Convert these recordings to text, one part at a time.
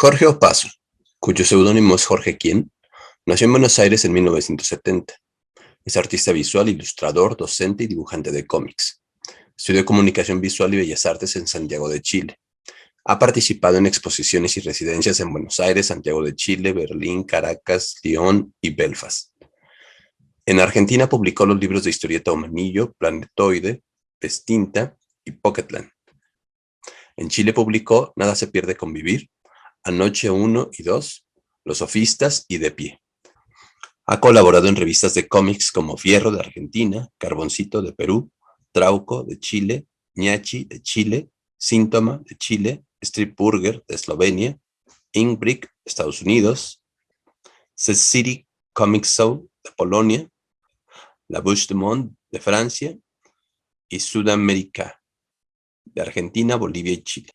Jorge Opazo, cuyo seudónimo es Jorge Quien, nació en Buenos Aires en 1970. Es artista visual, ilustrador, docente y dibujante de cómics. Estudió Comunicación Visual y Bellas Artes en Santiago de Chile. Ha participado en exposiciones y residencias en Buenos Aires, Santiago de Chile, Berlín, Caracas, Lyon y Belfast. En Argentina publicó los libros de historieta Omanillo, Planetoide, Pestinta y Pocketland. En Chile publicó Nada se pierde con vivir, Anoche 1 y 2, Los sofistas y De pie. Ha colaborado en revistas de cómics como Fierro de Argentina, Carboncito de Perú, Trauco de Chile, Ñachi de Chile, Síntoma de Chile, Street Burger de Eslovenia, Inkbrick de Estados Unidos, The City Comic Show de Polonia, La Bouche du Monde de Francia y Sudamérica de Argentina, Bolivia y Chile.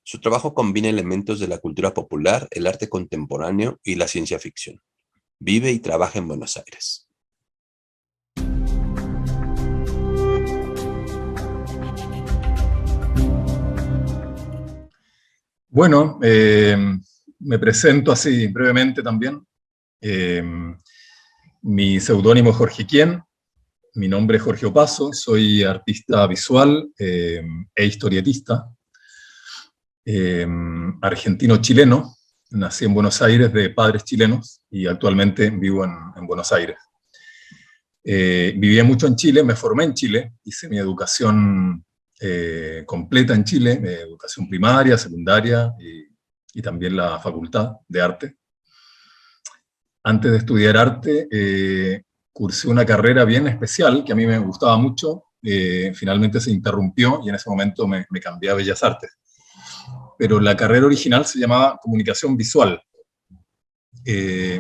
Su trabajo combina elementos de la cultura popular, el arte contemporáneo y la ciencia ficción. Vive y trabaja en Buenos Aires. Bueno, me presento así brevemente también. Mi seudónimo es Jorge Quien, mi nombre es Jorge Opazo, soy artista visual e historietista, argentino-chileno. Nací en Buenos Aires de padres chilenos y actualmente vivo en Buenos Aires. Viví mucho en Chile, me formé en Chile, hice mi educación completa en Chile, educación primaria, secundaria y también la facultad de arte. Antes de estudiar arte, cursé una carrera bien especial que a mí me gustaba mucho, finalmente se interrumpió y en ese momento me cambié a Bellas Artes. Pero la carrera original se llamaba Comunicación Visual. Y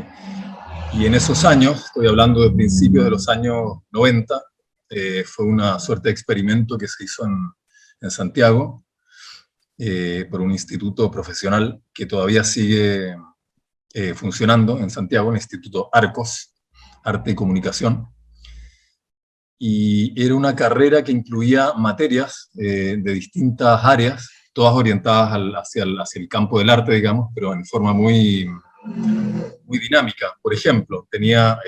en esos años, estoy hablando de principios de los años 90, fue una suerte de experimento que se hizo en Santiago por un instituto profesional que todavía sigue funcionando en Santiago, el Instituto Arcos, Arte y Comunicación. Y era una carrera que incluía materias de distintas áreas, todas orientadas hacia el campo del arte, digamos, pero en forma muy dinámica. Por ejemplo, tenía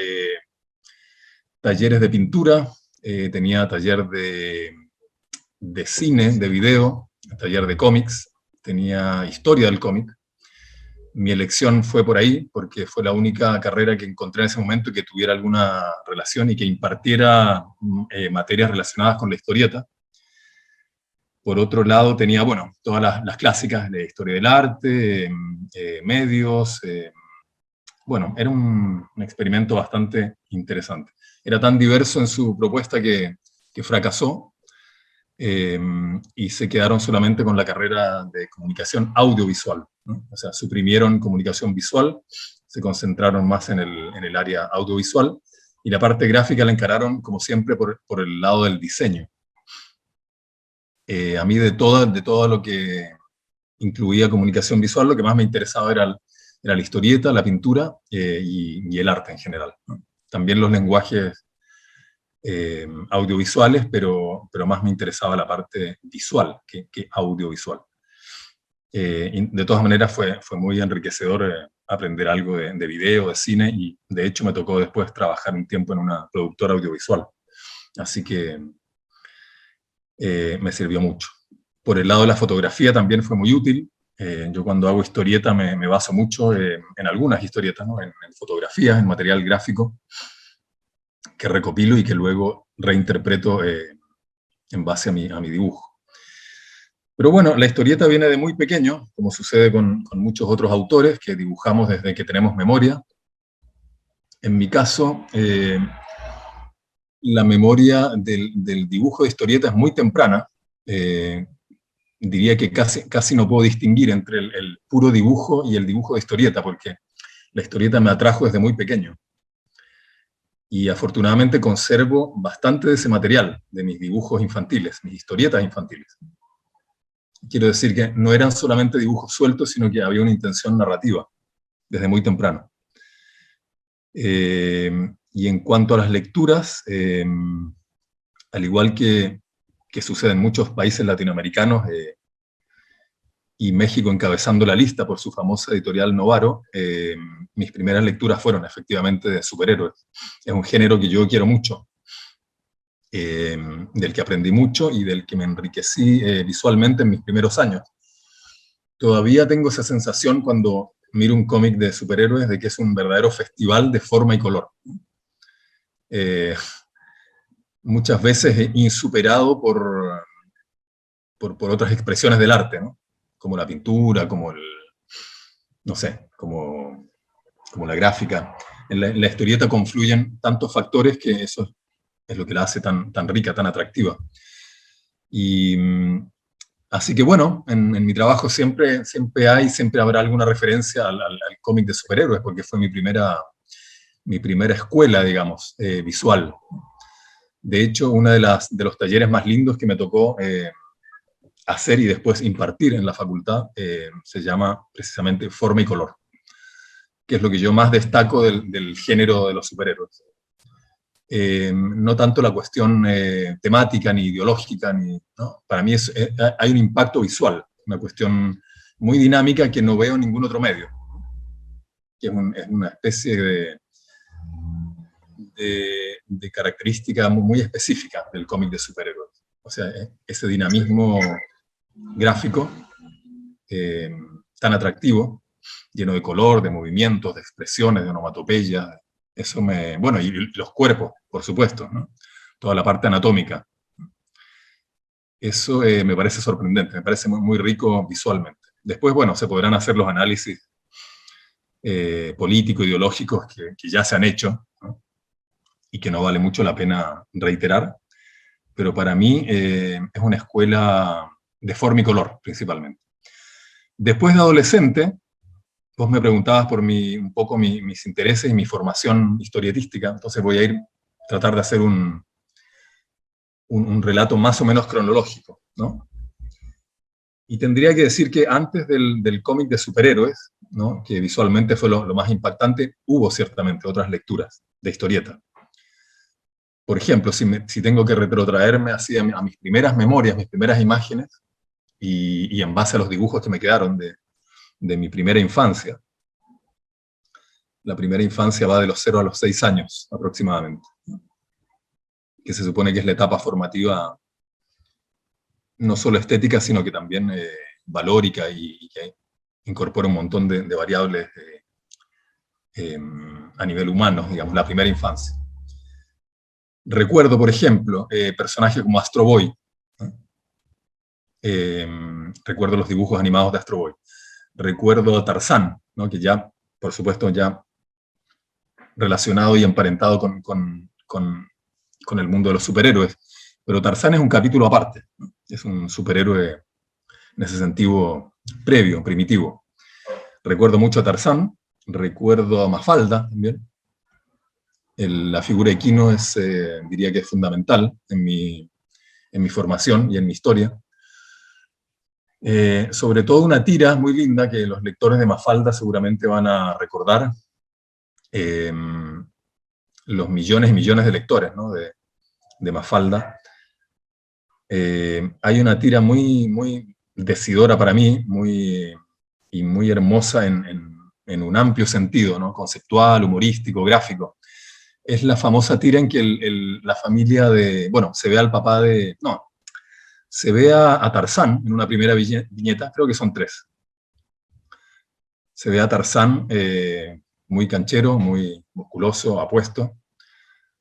talleres de pintura, tenía taller de cine, de video, taller de cómics, tenía historia del cómic. Mi elección fue por ahí, porque fue la única carrera que encontré en ese momento que tuviera alguna relación y que impartiera materias relacionadas con la historieta. Por otro lado, tenía, bueno, todas las clásicas de historia del arte, medios. Bueno, era un experimento bastante interesante. Era tan diverso en su propuesta que fracasó y se quedaron solamente con la carrera de comunicación audiovisual, ¿no? O sea, suprimieron comunicación visual, se concentraron más en el área audiovisual y la parte gráfica la encararon, como siempre, por el lado del diseño. A mí de todo lo que incluía comunicación visual, lo que más me interesaba era la historieta, la pintura y el arte en general, ¿no? También los lenguajes audiovisuales, pero más me interesaba la parte visual que audiovisual. De todas maneras fue muy enriquecedor aprender algo de video, de cine, y de hecho me tocó después trabajar un tiempo en una productora audiovisual. Así que me sirvió mucho. Por el lado de la fotografía también fue muy útil. Yo cuando hago historieta me baso mucho en algunas historietas, ¿no? en fotografías, en material gráfico, que recopilo y que luego reinterpreto en base a mi dibujo. Pero bueno, la historieta viene de muy pequeño, como sucede con muchos otros autores que dibujamos desde que tenemos memoria. En mi caso, la memoria del dibujo de historieta es muy temprana. Diría que casi no puedo distinguir entre el puro dibujo y el dibujo de historieta, porque la historieta me atrajo desde muy pequeño. Y afortunadamente conservo bastante de ese material, de mis dibujos infantiles, mis historietas infantiles. Quiero decir que no eran solamente dibujos sueltos, sino que había una intención narrativa, desde muy temprano. Y en cuanto a las lecturas, al igual que sucede en muchos países latinoamericanos, y México encabezando la lista por su famosa editorial Novaro, mis primeras lecturas fueron efectivamente de superhéroes. Es un género que yo quiero mucho, del que aprendí mucho y del que me enriquecí visualmente en mis primeros años. Todavía tengo esa sensación cuando miro un cómic de superhéroes de que es un verdadero festival de forma y color. Muchas veces insuperado por otras expresiones del arte, ¿no? Como la pintura, como no sé, como la gráfica. En la historieta confluyen tantos factores que eso es lo que la hace tan rica, tan atractiva. Y así que bueno, en mi trabajo siempre habrá alguna referencia al cómic de superhéroes, porque fue mi primera escuela, digamos, visual. De hecho, uno de los talleres más lindos que me tocó hacer y después impartir en la facultad se llama precisamente Forma y Color, que es lo que yo más destaco del género de los superhéroes. No tanto la cuestión temática ni ideológica, ¿no? Para mí hay un impacto visual, una cuestión muy dinámica que no veo en ningún otro medio, que es una especie de característica muy específica del cómic de superhéroes. O sea, ese dinamismo gráfico tan atractivo, lleno de color, de movimientos, de expresiones, de onomatopeya. Eso bueno, y los cuerpos, por supuesto, ¿no? Toda la parte anatómica. Eso me parece sorprendente, me parece muy rico visualmente. Después, bueno, se podrán hacer los análisis políticos, ideológicos que ya se han hecho, ¿no? Y que no vale mucho la pena reiterar, pero para mí es una escuela de forma y color, principalmente. Después de adolescente, vos me preguntabas por un poco mis intereses y mi formación historietística, entonces voy a tratar de hacer un relato más o menos cronológico, ¿no? Y tendría que decir que antes del cómic de superhéroes, ¿no? Que visualmente fue lo más impactante, hubo ciertamente otras lecturas de historieta. Por ejemplo, si tengo que retrotraerme así a mis primeras memorias, mis primeras imágenes, y en base a los dibujos que me quedaron de mi primera infancia. La primera infancia va de los 0 a los 6 años aproximadamente, ¿no? Que se supone que es la etapa formativa no solo estética, sino que también valórica y que incorpora un montón de variables a nivel humano, digamos, la primera infancia. Recuerdo, por ejemplo, personajes como Astro Boy, ¿no? Recuerdo los dibujos animados de Astro Boy. Recuerdo a Tarzán, ¿no? Que ya, por supuesto, ya relacionado y emparentado con el mundo de los superhéroes. Pero Tarzán es un capítulo aparte, ¿no? Es un superhéroe en ese sentido previo, primitivo. Recuerdo mucho a Tarzán, recuerdo a Mafalda también. La figura de Quino diría que es fundamental en mi formación y en mi historia. Sobre todo una tira muy linda que los lectores de Mafalda seguramente van a recordar, los millones y millones de lectores, ¿no? de Mafalda. Hay una tira muy decidora para mí, y muy hermosa en un amplio sentido, ¿no? Conceptual, humorístico, gráfico. Es la famosa tira en que la familia bueno, se ve al papá se ve a Tarzán en una primera viñeta, creo que son 3. Se ve a Tarzán muy canchero, muy musculoso, apuesto,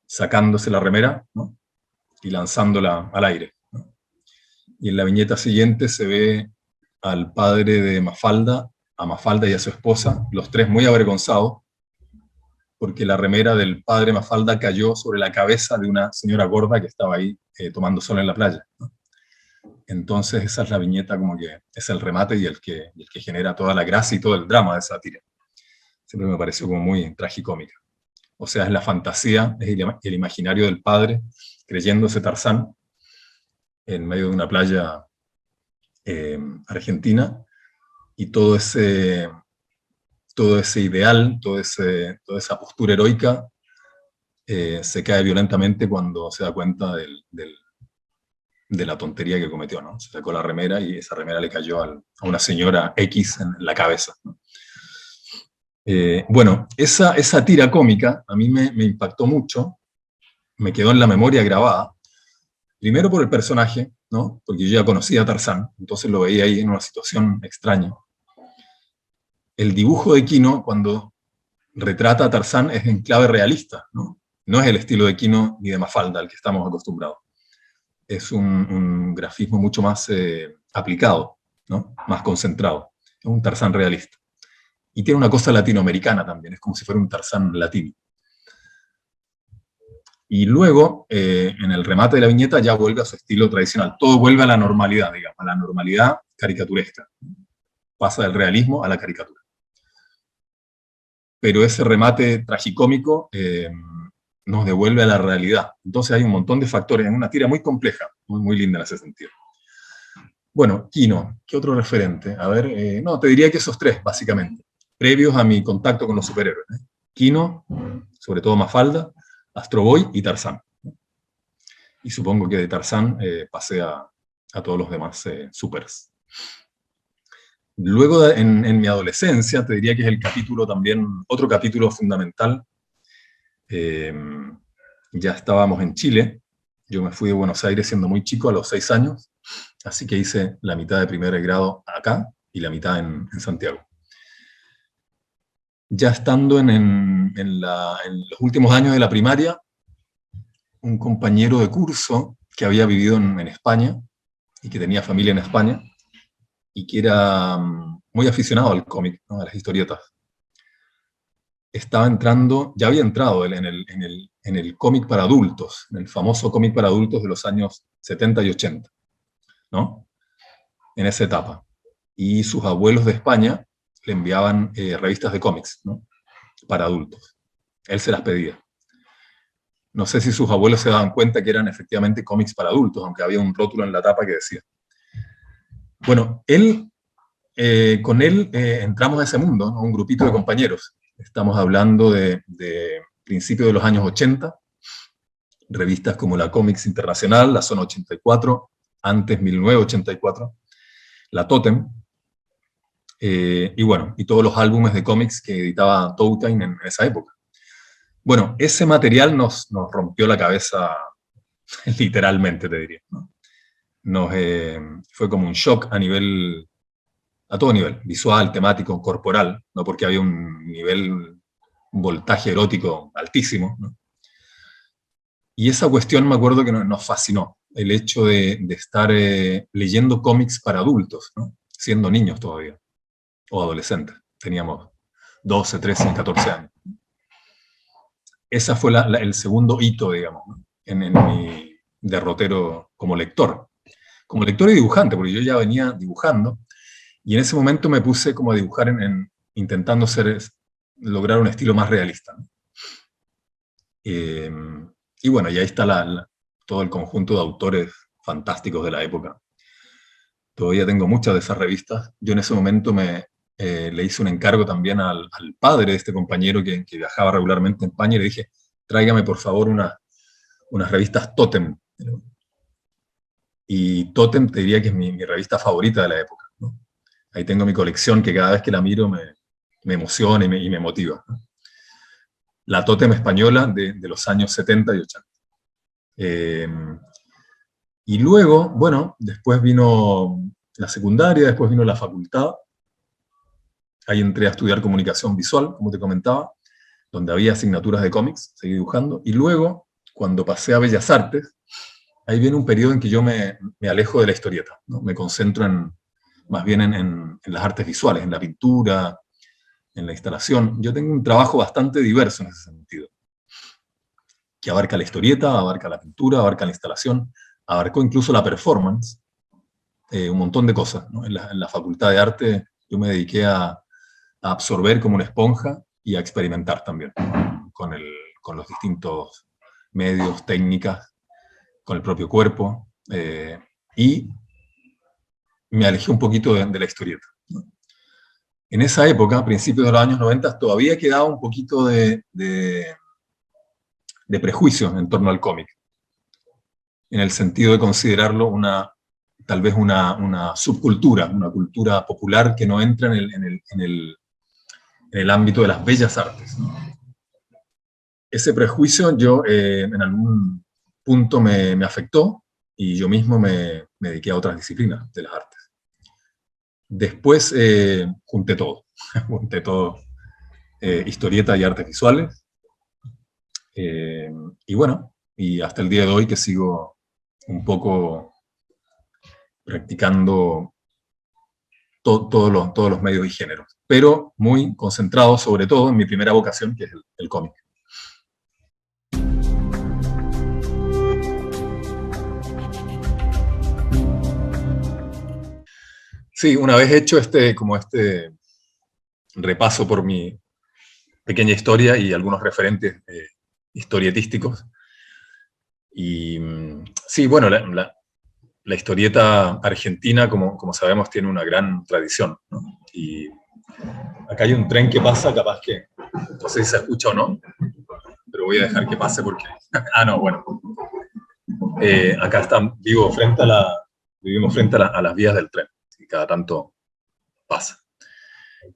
sacándose la remera, ¿no? Y lanzándola al aire, ¿no? Y en la viñeta siguiente se ve al padre de Mafalda, a Mafalda y a su esposa, los 3 muy avergonzados, porque la remera del padre Mafalda cayó sobre la cabeza de una señora gorda que estaba ahí tomando sol en la playa, ¿no? Entonces esa es la viñeta, como que es el remate y el que genera toda la gracia y todo el drama de esa tira. Siempre me pareció como muy tragicómica. O sea, es la fantasía, es el imaginario del padre creyéndose Tarzán en medio de una playa argentina, y todo ese ideal, toda esa postura heroica se cae violentamente cuando se da cuenta de la tontería que cometió, ¿no? Se sacó la remera y esa remera le cayó a una señora X en la cabeza, ¿no? Bueno, esa tira cómica a mí me impactó mucho, me quedó en la memoria grabada, primero por el personaje, ¿no? Porque yo ya conocía a Tarzán, entonces lo veía ahí en una situación extraña. El dibujo de Quino, cuando retrata a Tarzán, es en clave realista, ¿no? No es el estilo de Quino ni de Mafalda al que estamos acostumbrados. Es un grafismo mucho más aplicado, ¿no? Más concentrado. Es un Tarzán realista. Y tiene una cosa latinoamericana también, es como si fuera un Tarzán latino. Y luego, en el remate de la viñeta, ya vuelve a su estilo tradicional. Todo vuelve a la normalidad, digamos, a la normalidad caricaturesca. Pasa del realismo a la caricatura. Pero ese remate tragicómico nos devuelve a la realidad. Entonces hay un montón de factores, en una tira muy compleja, muy linda en ese sentido. Bueno, Quino, ¿qué otro referente? A ver, no, te diría que esos tres, básicamente, previos a mi contacto con los superhéroes. Quino, sobre todo Mafalda, Astro Boy y Tarzán. Y supongo que de Tarzán pasé a todos los demás supers. Luego, en mi adolescencia, te diría que es el capítulo también, otro capítulo fundamental. Ya estábamos en Chile, yo me fui de Buenos Aires siendo muy chico, a los 6 años, así que hice la mitad de primer grado acá y la mitad en Santiago. Ya estando en los últimos años de la primaria, un compañero de curso que había vivido en España y que tenía familia en España y que era muy aficionado al cómic, ¿no? A las historietas. Estaba entrando, ya había entrado en el cómic para adultos, en el famoso cómic para adultos de los años 70 y 80, ¿no? En esa etapa. Y sus abuelos de España le enviaban revistas de cómics, ¿no? Para adultos. Él se las pedía. No sé si sus abuelos se daban cuenta que eran efectivamente cómics para adultos, aunque había un rótulo en la tapa que decía. Bueno, con él entramos a ese mundo, ¿no? Un grupito de compañeros. Estamos hablando de principios de los años 80, revistas como la Comics Internacional, la Zona 84, antes 1984, la Totem, y bueno, y todos los álbumes de cómics que editaba Toutime en esa época. Bueno, ese material nos rompió la cabeza, literalmente te diría, ¿no? Fue como un shock a todo nivel, visual, temático, corporal, ¿no? Porque había un voltaje erótico altísimo, ¿no? Y esa cuestión me acuerdo que nos fascinó, el hecho de estar leyendo cómics para adultos, ¿no? Siendo niños todavía, o adolescentes, teníamos 12, 13, 14 años. Ese fue el segundo hito, digamos, ¿no? en mi derrotero como lector y dibujante, porque yo ya venía dibujando, y en ese momento me puse como a dibujar intentando lograr un estilo más realista, ¿no? Y bueno, y ahí está todo el conjunto de autores fantásticos de la época. Todavía tengo muchas de esas revistas. Yo en ese momento le hice un encargo también al padre de este compañero que viajaba regularmente en España y le dije, tráigame por favor unas revistas Totem. Y Totem te diría que es mi revista favorita de la época, ¿no? Ahí tengo mi colección que cada vez que la miro me emociona y me motiva, ¿no? La Totem española de los años 70 y 80. Y luego, bueno, después vino la secundaria, después vino la facultad. Ahí entré a estudiar comunicación visual, como te comentaba, donde había asignaturas de cómics, seguí dibujando. Y luego, cuando pasé a Bellas Artes, ahí viene un periodo en que yo me alejo de la historieta, ¿no? Me concentro más bien en las artes visuales, en la pintura, en la instalación. Yo tengo un trabajo bastante diverso en ese sentido, que abarca la historieta, abarca la pintura, abarca la instalación, abarcó incluso la performance, un montón de cosas, ¿no? En la Facultad de Arte yo me dediqué a absorber como una esponja y a experimentar también, ¿no? con los distintos medios, técnicas, con el propio cuerpo, y me alejé un poquito de la historieta, ¿no? En esa época, a principios de los años 90, todavía quedaba un poquito de prejuicio en torno al cómic. en el sentido de considerarlo tal vez una subcultura, una cultura popular que no entra en el ámbito de las bellas artes, ¿no? Ese prejuicio yo en algún punto me afectó y yo mismo me dediqué a otras disciplinas de las artes. Después junté todo, junté todo, historieta y artes visuales, y bueno, y hasta el día de hoy que sigo un poco practicando todos los medios y géneros, pero muy concentrado sobre todo en mi primera vocación, que es el cómic. Sí, una vez hecho este repaso por mi pequeña historia y algunos referentes historietísticos. Y sí, bueno, la historieta argentina, como sabemos, tiene una gran tradición, ¿no? Y acá hay un tren que pasa, capaz que, no sé si se escucha o no, pero voy a dejar que pase porque... ah, no, bueno. Acá vivimos frente a las vías del tren, y cada tanto pasa.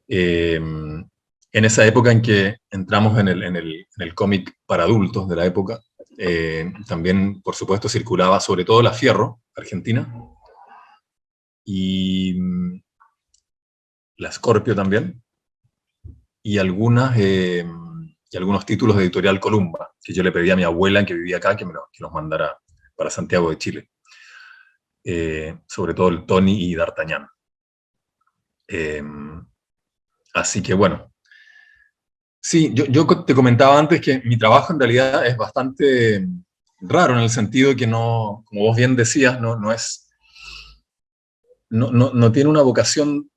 En esa época en que entramos en el cómic para adultos de la época, también, por supuesto, circulaba sobre todo la Fierro, Argentina, y la Scorpio también, y algunos títulos de Editorial Columba, que yo le pedí a mi abuela, que vivía acá, que los mandara para Santiago de Chile. Sobre todo el Tony y D'Artagnan. Así que bueno. Sí, yo te comentaba antes que mi trabajo en realidad es bastante raro en el sentido de que no, como vos bien decías, no tiene una vocación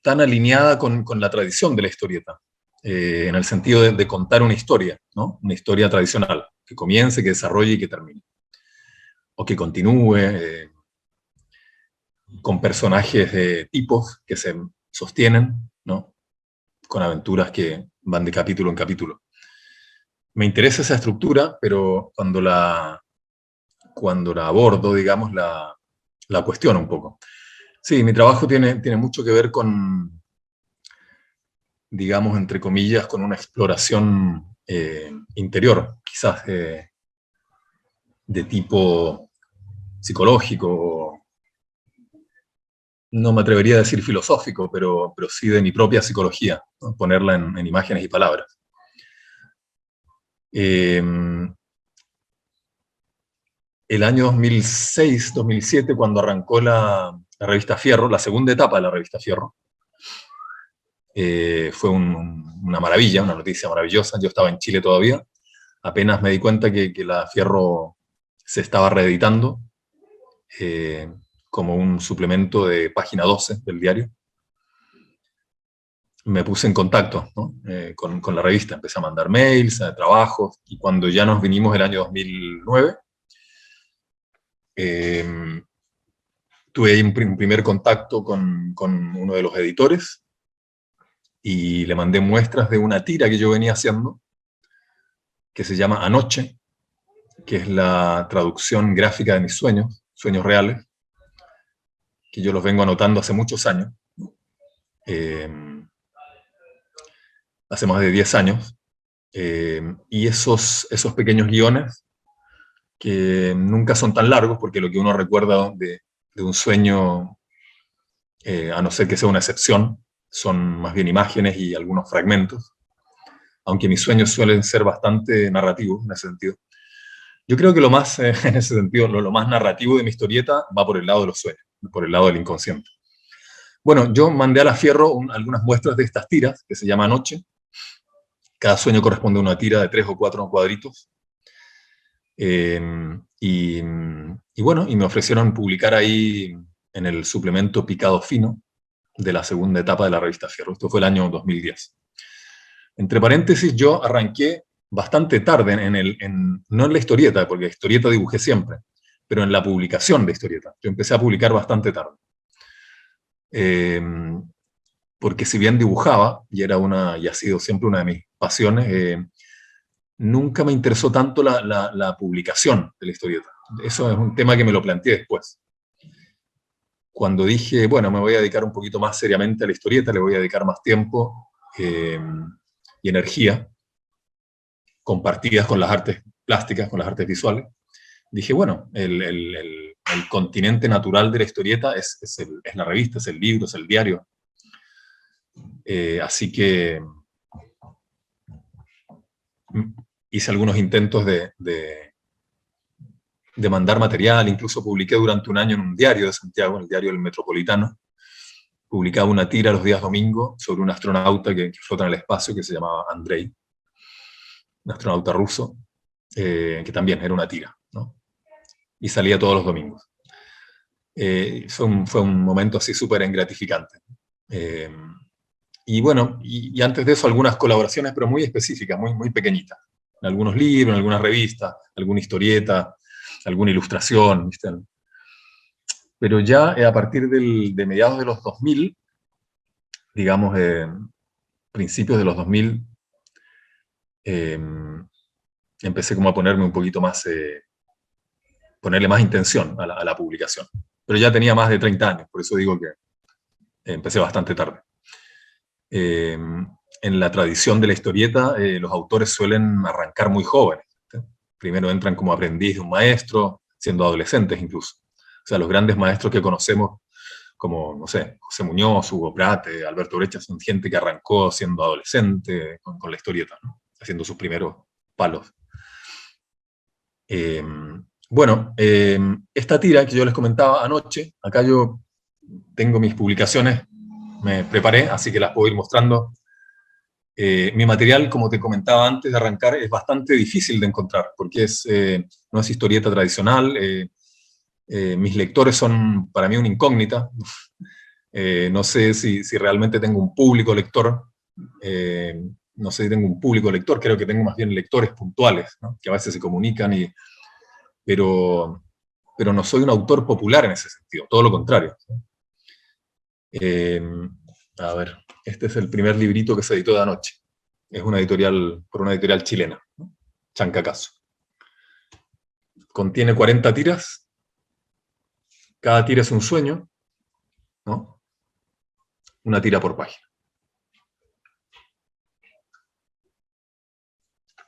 tan alineada con la tradición de la historieta, en el sentido de contar una historia, ¿no? Una historia tradicional, que comience, que desarrolle y que termine. O que continúe, con personajes de tipos que se sostienen, ¿no? Con aventuras que van de capítulo en capítulo. Me interesa esa estructura, pero cuando la abordo, digamos, la cuestiono un poco. Sí, mi trabajo tiene mucho que ver con, digamos, entre comillas, con una exploración interior, quizás de tipo psicológico. No me atrevería a decir filosófico, pero sí de mi propia psicología, ¿no? Ponerla en imágenes y palabras. El año 2006-2007, cuando arrancó la revista Fierro, la segunda etapa de la revista Fierro, fue una maravilla, una noticia maravillosa. Yo estaba en Chile todavía, apenas me di cuenta que la Fierro se estaba reeditando, como un suplemento de página 12 del diario. Me puse en contacto, ¿no? con la revista, empecé a mandar mails, trabajos, y cuando ya nos vinimos el año 2009, tuve ahí un primer contacto con uno de los editores, y le mandé muestras de una tira que yo venía haciendo, que se llama Anoche, que es la traducción gráfica de mis sueños reales, que yo los vengo anotando hace muchos años, hace más de 10 años, y esos pequeños guiones, que nunca son tan largos, porque lo que uno recuerda de un sueño, a no ser que sea una excepción, son más bien imágenes y algunos fragmentos, aunque mis sueños suelen ser bastante narrativos en ese sentido. Yo creo que lo más, en ese sentido, lo más narrativo de mi historieta va por el lado de los sueños, por el lado del inconsciente. Bueno, yo mandé a la Fierro algunas muestras de estas tiras, que se llama Anoche. Cada sueño corresponde a una tira de 3 o 4 cuadritos. Y bueno, y me ofrecieron publicar ahí en el suplemento Picado Fino de la segunda etapa de la revista Fierro. Esto fue el año 2010. Entre paréntesis, yo arranqué bastante tarde, no en la historieta, porque historieta dibujé siempre, pero en la publicación de historieta. Yo empecé a publicar bastante tarde. Porque si bien dibujaba, y ha sido siempre una de mis pasiones, nunca me interesó tanto la publicación de la historieta. eso es un tema que me lo planteé después. Cuando dije, bueno, me voy a dedicar un poquito más seriamente a la historieta, le voy a dedicar más tiempo y energía, compartidas con las artes plásticas, con las artes visuales, dije, bueno, el continente natural de la historieta es la revista, es el libro, es el diario. Así que hice algunos intentos de mandar material, incluso publiqué durante un año en un diario de Santiago, el diario El Metropolitano, publicaba una tira los días domingos sobre un astronauta que flota en el espacio, que se llamaba Andrei, un astronauta ruso, que también era una tira, ¿no? Y salía todos los domingos. Fue un momento así súper gratificante. Y bueno, y antes de eso algunas colaboraciones, pero muy específicas, muy pequeñitas. En algunos libros, en algunas revistas, alguna historieta, alguna ilustración, ¿viste? Pero ya a partir de mediados de los 2000, digamos, principios de los 2000, empecé como a ponerme un poquito más, ponerle más intención a la publicación. Pero ya tenía más de 30 años, por eso digo que empecé bastante tarde. En la tradición de la historieta, los autores suelen arrancar muy jóvenes, ¿sí? Primero entran como aprendiz de un maestro, siendo adolescentes incluso. O sea, los grandes maestros que conocemos, como, no sé, José Muñoz, Hugo Pratt, Alberto Brecha, son gente que arrancó siendo adolescente con la historieta, ¿no? Haciendo sus primeros palos. Bueno, esta tira que yo les comentaba anoche, acá yo tengo mis publicaciones, me preparé, así que las puedo ir mostrando. Mi material, como te comentaba antes de arrancar, es bastante difícil de encontrar, porque no es historieta tradicional. Mis lectores son para mí una incógnita. No sé si realmente tengo un público lector. No sé si tengo un público lector, creo que tengo más bien lectores puntuales, ¿no? Que a veces se comunican, pero no soy un autor popular en ese sentido, todo lo contrario. A ver, este es el primer librito que se editó de anoche. Es una editorial, por una editorial chilena, ¿no? Chancacazo. Contiene 40 tiras. Cada tira es un sueño, ¿no? Una tira por página.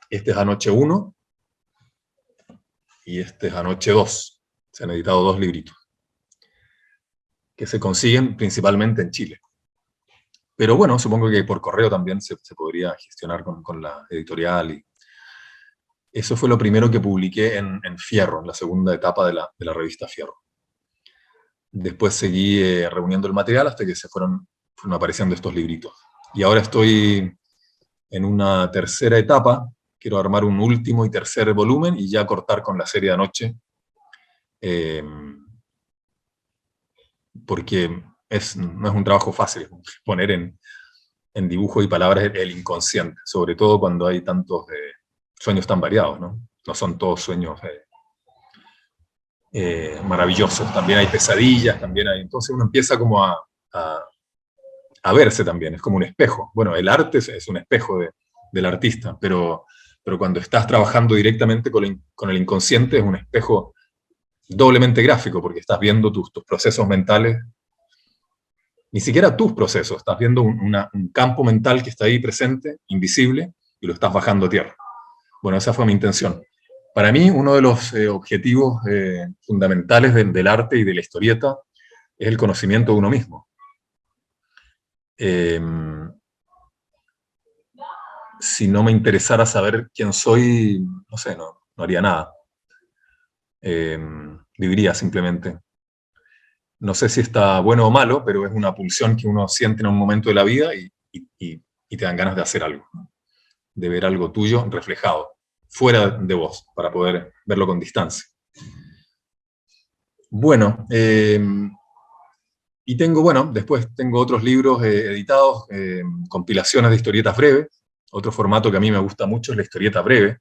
Este es Anoche 1 y este es Anoche 2. Se han editado 2 libritos que se consiguen principalmente en Chile. Pero bueno, supongo que por correo también se podría gestionar con la editorial. Y eso fue lo primero que publiqué en Fierro, en la segunda etapa de la revista Fierro. Después seguí reuniendo el material hasta que fueron apareciendo estos libritos. Y ahora estoy en una tercera etapa. Quiero armar un último y tercer volumen y ya cortar con la serie de Anoche. Porque no es un trabajo fácil poner en dibujo y palabras el inconsciente, sobre todo cuando hay tantos sueños tan variados, ¿no? No son todos sueños maravillosos, también hay pesadillas, también hay... Entonces uno empieza como a verse también, es como un espejo. Bueno, el arte es un espejo del artista, pero cuando estás trabajando directamente con el inconsciente es un espejo doblemente gráfico, porque estás viendo tus procesos mentales, ni siquiera tus procesos, estás viendo un campo mental que está ahí presente, invisible, y lo estás bajando a tierra. Bueno, esa fue mi intención. Para mí, uno de los objetivos fundamentales del arte y de la historieta es el conocimiento de uno mismo. Si no me interesara saber quién soy, no sé, no haría nada. Viviría simplemente. No sé si está bueno o malo, pero es una pulsión que uno siente en un momento de la vida y te dan ganas de hacer algo, ¿no? De ver algo tuyo reflejado, fuera de vos, para poder verlo con distancia. Bueno, y después tengo otros libros editados, compilaciones de historietas breves. Otro formato que a mí me gusta mucho es la historieta breve.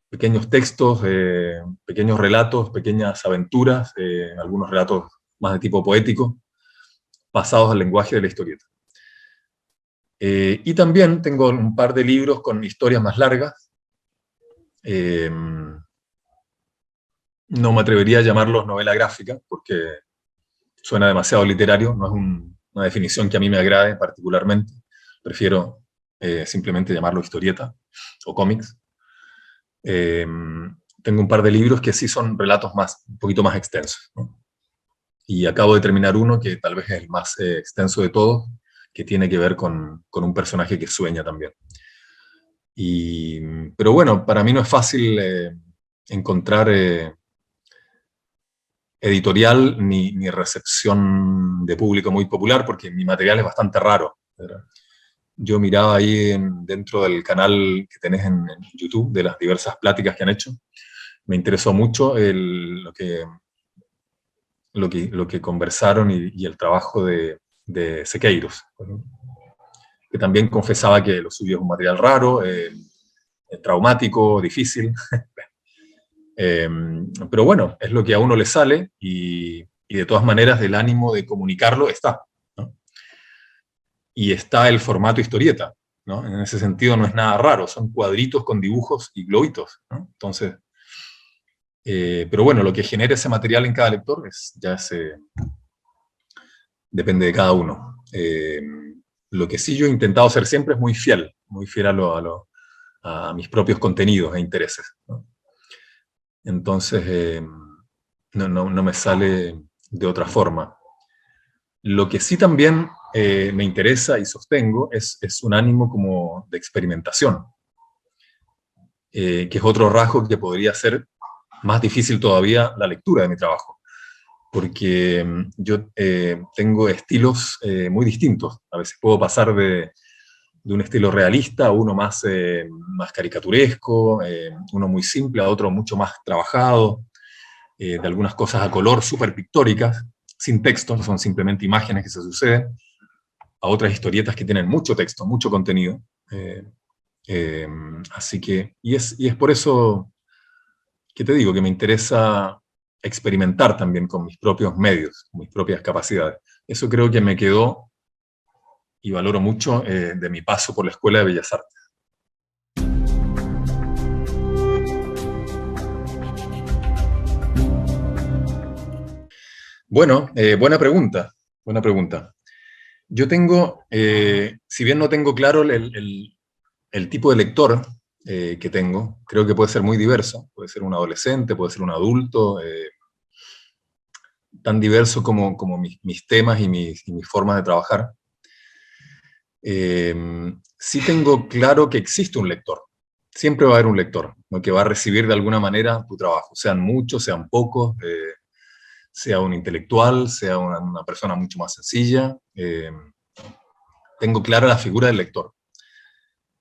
Pequeños textos, pequeños relatos, pequeñas aventuras, algunos relatos más de tipo poético, pasados al lenguaje de la historieta. Y también tengo un par de libros con historias más largas, No me atrevería a llamarlos novela gráfica, porque suena demasiado literario, no es una definición que a mí me agrade particularmente. Prefiero simplemente llamarlo historieta o cómics. Tengo un par de libros que sí son relatos un poquito más extensos, ¿no? Y acabo de terminar uno que tal vez es el más extenso de todos, que tiene que ver con un personaje que sueña también. Pero bueno, para mí no es fácil encontrar editorial ni recepción de público muy popular, porque mi material es bastante raro, ¿verdad? Yo miraba ahí dentro del canal que tenés en YouTube, de las diversas pláticas que han hecho, me interesó mucho lo que conversaron y el trabajo de Sequeiros, ¿no? Que también confesaba que lo suyo es un material raro, traumático, difícil. Pero bueno, es lo que a uno le sale y de todas maneras el ánimo de comunicarlo está, ¿no? Y está el formato historieta, ¿no? En ese sentido no es nada raro, son cuadritos con dibujos y globitos, ¿no? Entonces, pero bueno, lo que genera ese material en cada lector depende de cada uno. Lo que sí yo he intentado hacer siempre es muy fiel a mis propios contenidos e intereses, ¿no? Entonces, no me sale de otra forma. Lo que sí también me interesa y sostengo es un ánimo como de experimentación, que es otro rasgo que podría hacer más difícil todavía la lectura de mi trabajo, porque yo tengo estilos muy distintos. A veces puedo pasar de un estilo realista a uno más caricaturesco, uno muy simple a otro mucho más trabajado, de algunas cosas a color súper pictóricas, sin texto, no son simplemente imágenes que se suceden, a otras historietas que tienen mucho texto, mucho contenido. Así que, y es por eso que te digo que me interesa experimentar también con mis propios medios, con mis propias capacidades. Eso creo que me quedó y valoro mucho de mi paso por la Escuela de Bellas Artes. Bueno, buena pregunta, buena pregunta. Yo tengo, si bien no tengo claro el tipo de lector que tengo, creo que puede ser muy diverso. Puede ser un adolescente, puede ser un adulto, tan diverso como mis temas y mis formas de trabajar. Sí tengo claro que existe un lector. Siempre va a haber un lector, ¿no? Que va a recibir de alguna manera tu trabajo, sean muchos, sean pocos, sea un intelectual, sea una persona mucho más sencilla. Tengo clara la figura del lector,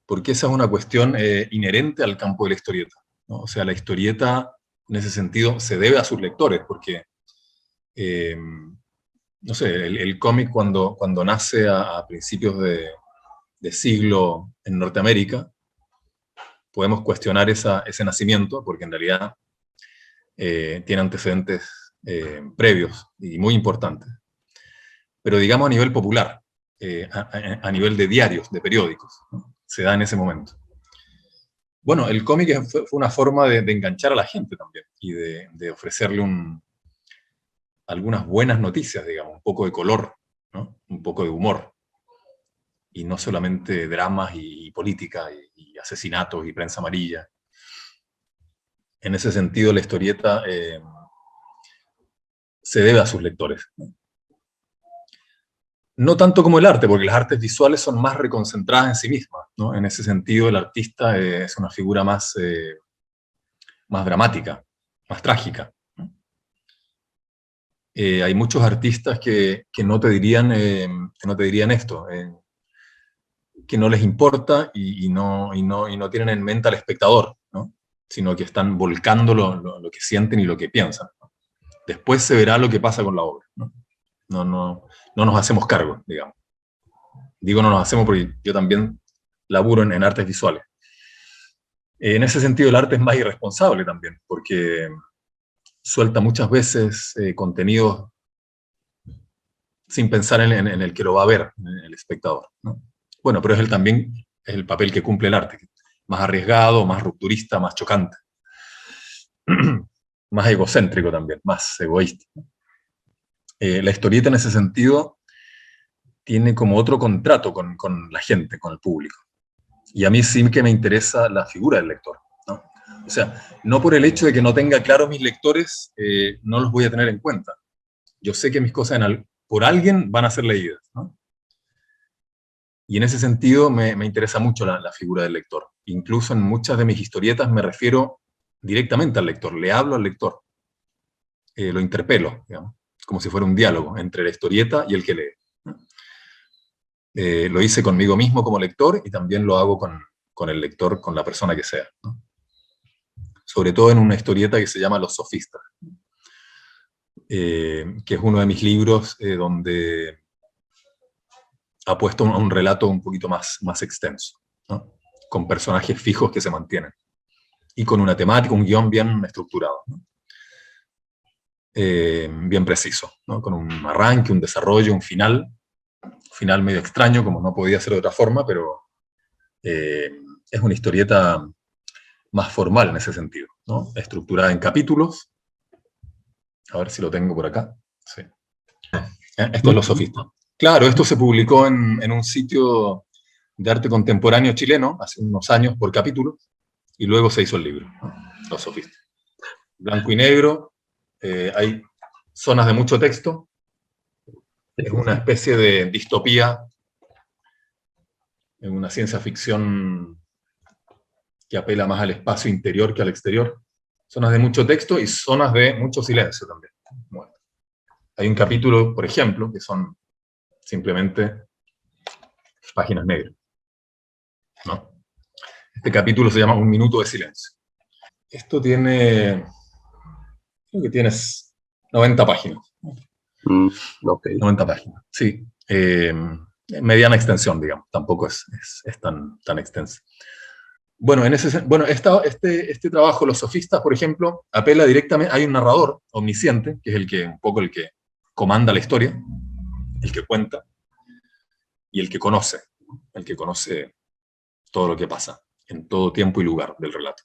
porque esa es una cuestión inherente al campo de la historieta, ¿no? O sea, la historieta, en ese sentido, se debe a sus lectores, porque, no sé, el cómic cuando nace a principios de siglo en Norteamérica, podemos cuestionar ese nacimiento, porque en realidad tiene antecedentes previos y muy importantes. Pero digamos a nivel popular, a nivel de diarios, de periódicos, ¿no? Se da en ese momento. Bueno, el cómic fue una forma de enganchar a la gente también y de ofrecerle algunas buenas noticias, digamos, un poco de color, ¿no? Un poco de humor, y no solamente dramas y política y asesinatos y prensa amarilla. En ese sentido, la historieta se debe a sus lectores, ¿no? No tanto como el arte, porque las artes visuales son más reconcentradas en sí mismas, ¿no? En ese sentido, el artista es una figura más dramática, más trágica, ¿no? Hay muchos artistas que no te dirían esto, que no les importa y no tienen en mente al espectador, ¿no? Sino que están volcando lo que sienten y lo que piensan, ¿no? Después se verá lo que pasa con la obra, ¿no? No nos hacemos cargo, digamos. Digo no nos hacemos porque yo también laburo en artes visuales. En ese sentido el arte es más irresponsable también, porque suelta muchas veces contenidos sin pensar en el que lo va a ver, en el espectador, ¿no? Bueno, pero también es el papel que cumple el arte, más arriesgado, más rupturista, más chocante. más egocéntrico también, más egoísta. La historieta en ese sentido tiene como otro contrato con la gente, con el público. Y a mí sí que me interesa la figura del lector, ¿no? O sea, no por el hecho de que no tenga claros mis lectores, no los voy a tener en cuenta. Yo sé que mis cosas por alguien van a ser leídas, ¿no? Y en ese sentido me interesa mucho la figura del lector. Incluso en muchas de mis historietas me refiero directamente al lector, le hablo al lector, lo interpelo, digamos, como si fuera un diálogo entre la historieta y el que lee. Lo hice conmigo mismo como lector y también lo hago con el lector, con la persona que sea, ¿no? Sobre todo en una historieta que se llama Los Sofistas, que es uno de mis libros donde ha puesto un relato un poquito más extenso, ¿no? Con personajes fijos que se mantienen y con una temática, un guión bien estructurado, ¿no? Bien preciso, ¿no? Con un arranque, un desarrollo, un final medio extraño, como no podía ser de otra forma, pero es una historieta más formal en ese sentido, ¿no? Estructurada en capítulos. A ver si lo tengo por acá. Sí. Esto es Los Sofistas. Claro, esto se publicó en un sitio de arte contemporáneo chileno hace unos años por capítulo, y luego se hizo el libro, ¿no? Los Sofistas. Blanco y negro, hay zonas de mucho texto, es una especie de distopía, en una ciencia ficción que apela más al espacio interior que al exterior. Zonas de mucho texto y zonas de mucho silencio también. Bueno, hay un capítulo, por ejemplo, que son simplemente páginas negras, ¿no? Este capítulo se llama Un minuto de silencio. Esto tiene, creo que tienes 90 páginas. Ok. 90 páginas, sí. Mediana extensión, digamos, tampoco es tan extensa. Bueno, este trabajo, Los Sofistas, por ejemplo, apela directamente, hay un narrador omnisciente, que es un poco el que comanda la historia, el que cuenta, y el que conoce todo lo que pasa, en todo tiempo y lugar del relato.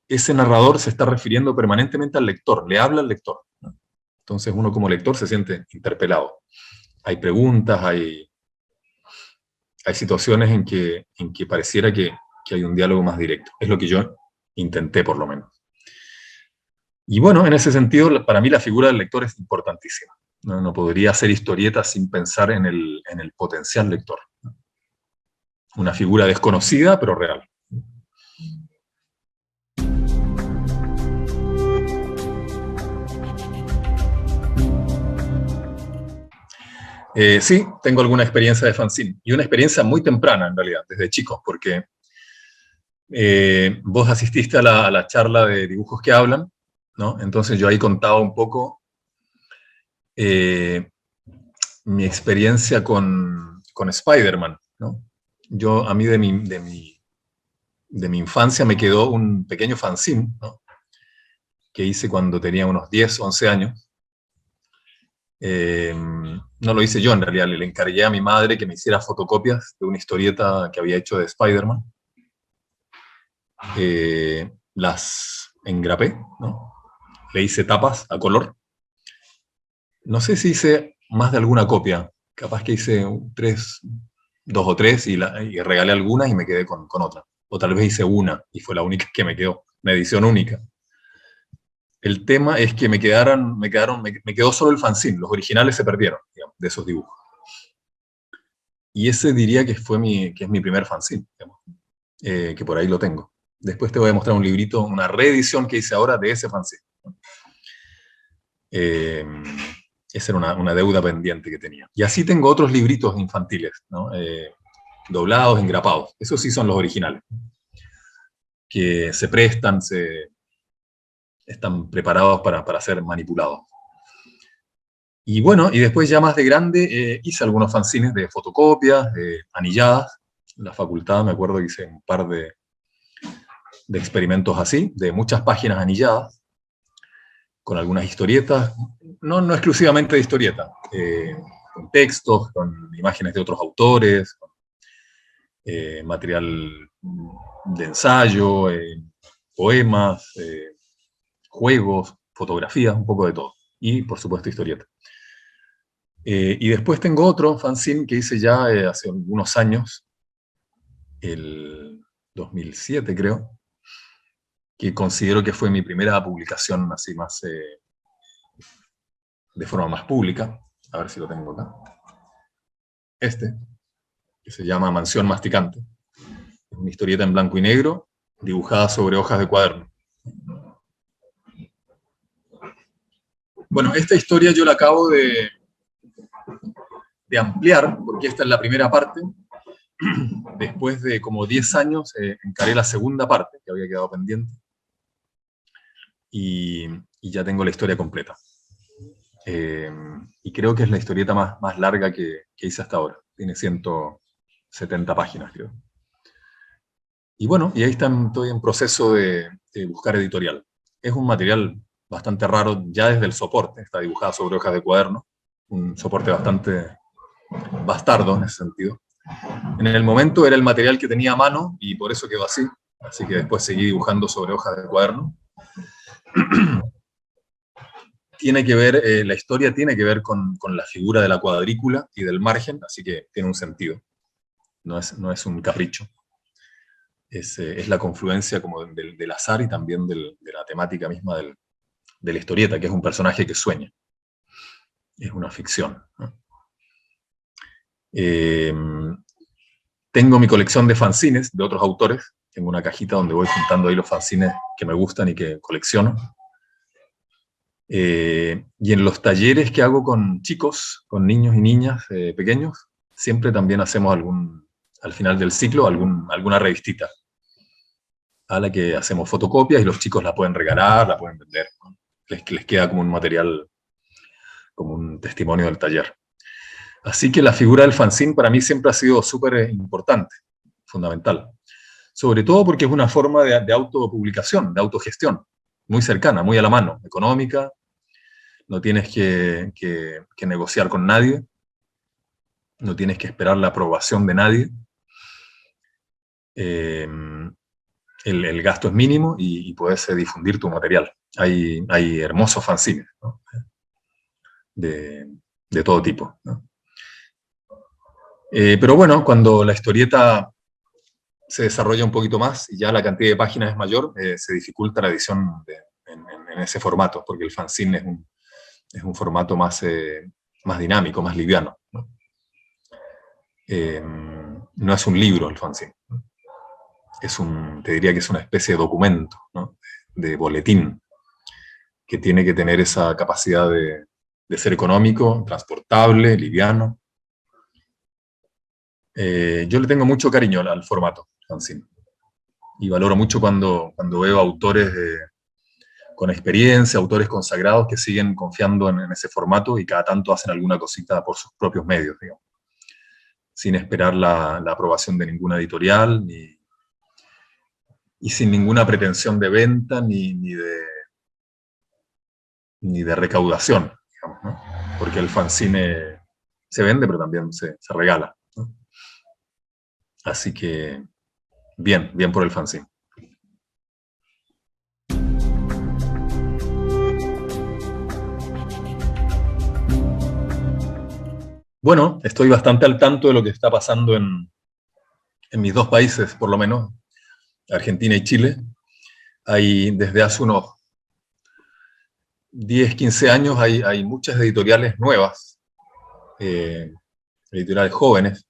Ese narrador se está refiriendo permanentemente al lector, le habla al lector, ¿no? Entonces uno como lector se siente interpelado. Hay preguntas, hay situaciones en que pareciera que hay un diálogo más directo. Es lo que yo intenté, por lo menos. Y bueno, en ese sentido, para mí la figura del lector es importantísima. No podría hacer historietas sin pensar en el potencial lector. Una figura desconocida, pero real. Sí, tengo alguna experiencia de fanzine. Y una experiencia muy temprana, en realidad, desde chico, porque vos asististe a la charla de dibujos que hablan, ¿no? Entonces yo ahí contaba un poco mi experiencia con Spider-Man, ¿no? A mí de mi infancia me quedó un pequeño fanzine, ¿no? Que hice cuando tenía unos 10, 11 años. No lo hice yo, en realidad, le encargué a mi madre que me hiciera fotocopias de una historieta que había hecho de Spider-Man. Las engrapé, ¿no? Le hice tapas a color. No sé si hice más de alguna copia, capaz que hice dos o tres y regalé algunas y me quedé con otra. O tal vez hice una y fue la única que me quedó, una edición única. El tema es que me quedó solo el fanzine, los originales se perdieron, digamos, de esos dibujos. Y ese diría que es mi primer fanzine, digamos, que por ahí lo tengo. Después te voy a mostrar un librito, una reedición que hice ahora de ese fanzine. Esa era una deuda pendiente que tenía. Y así tengo otros libritos infantiles, ¿no? Doblados, engrapados. Esos sí son los originales, que se prestan, están preparados para ser manipulados. Y bueno, y después ya más de grande hice algunos fanzines de fotocopias, anilladas. En la facultad me acuerdo que hice un par de experimentos así, de muchas páginas anilladas, con algunas historietas, no exclusivamente de historietas, con textos, con imágenes de otros autores, con, material de ensayo, poemas, juegos, fotografías, un poco de todo. Y, por supuesto, historieta. Y después tengo otro fanzine que hice ya hace unos años, el 2007 creo, que considero que fue mi primera publicación así más, de forma más pública. A ver si lo tengo acá. Que se llama Mansión Masticante. Es una historieta en blanco y negro, dibujada sobre hojas de cuaderno. Bueno, esta historia yo la acabo de ampliar, porque esta es la primera parte. Después de como 10 años encaré la segunda parte, que había quedado pendiente, y ya tengo la historia completa. Y creo que es la historieta más larga que hice hasta ahora. Tiene 170 páginas, creo. Y bueno, y ahí estoy en proceso de buscar editorial. Es un material bastante raro ya desde el soporte, está dibujada sobre hojas de cuaderno, un soporte bastante bastardo en ese sentido. En el momento era el material que tenía a mano y por eso quedó así que después seguí dibujando sobre hojas de cuaderno. Tiene que ver, la historia tiene que ver con la figura de la cuadrícula y del margen, así que tiene un sentido. No es un capricho. Es la confluencia como del azar y también de la temática misma de la historieta, que es un personaje que sueña. Es una ficción, ¿no? Tengo mi colección de fanzines de otros autores. Tengo una cajita donde voy juntando ahí los fanzines que me gustan y que colecciono. Y en los talleres que hago con chicos, con niños y niñas pequeños, siempre también hacemos al final del ciclo alguna revistita a la que hacemos fotocopias y los chicos la pueden regalar, la pueden vender, ¿no? Les queda como un material, como un testimonio del taller. Así que la figura del fanzine para mí siempre ha sido súper importante, fundamental. Sobre todo porque es una forma de autopublicación, de autogestión, muy cercana, muy a la mano, económica. No tienes que negociar con nadie, no tienes que esperar la aprobación de nadie. El gasto es mínimo y puedes difundir tu material. Hay hermosos fanzines, ¿no? de todo tipo, ¿no? Pero bueno, cuando la historieta se desarrolla un poquito más y ya la cantidad de páginas es mayor, se dificulta la edición en ese formato, porque el fanzine es un formato más dinámico, más liviano, ¿no? No es un libro el fanzine, ¿no? Te diría que es una especie de documento, ¿no? De boletín, que tiene que tener esa capacidad de ser económico, transportable, liviano. Yo le tengo mucho cariño al formato fanzine y valoro mucho cuando veo autores con experiencia, autores consagrados que siguen confiando en ese formato y cada tanto hacen alguna cosita por sus propios medios, digamos, sin esperar la aprobación de ninguna editorial y sin ninguna pretensión de venta ni de recaudación, digamos, ¿no? Porque el fanzine se vende, pero también se regala, ¿no? Así que bien por el fanzine. Bueno, estoy bastante al tanto de lo que está pasando en mis dos países, por lo menos, Argentina y Chile. Desde hace unos 10, 15 años hay muchas editoriales nuevas, editoriales jóvenes.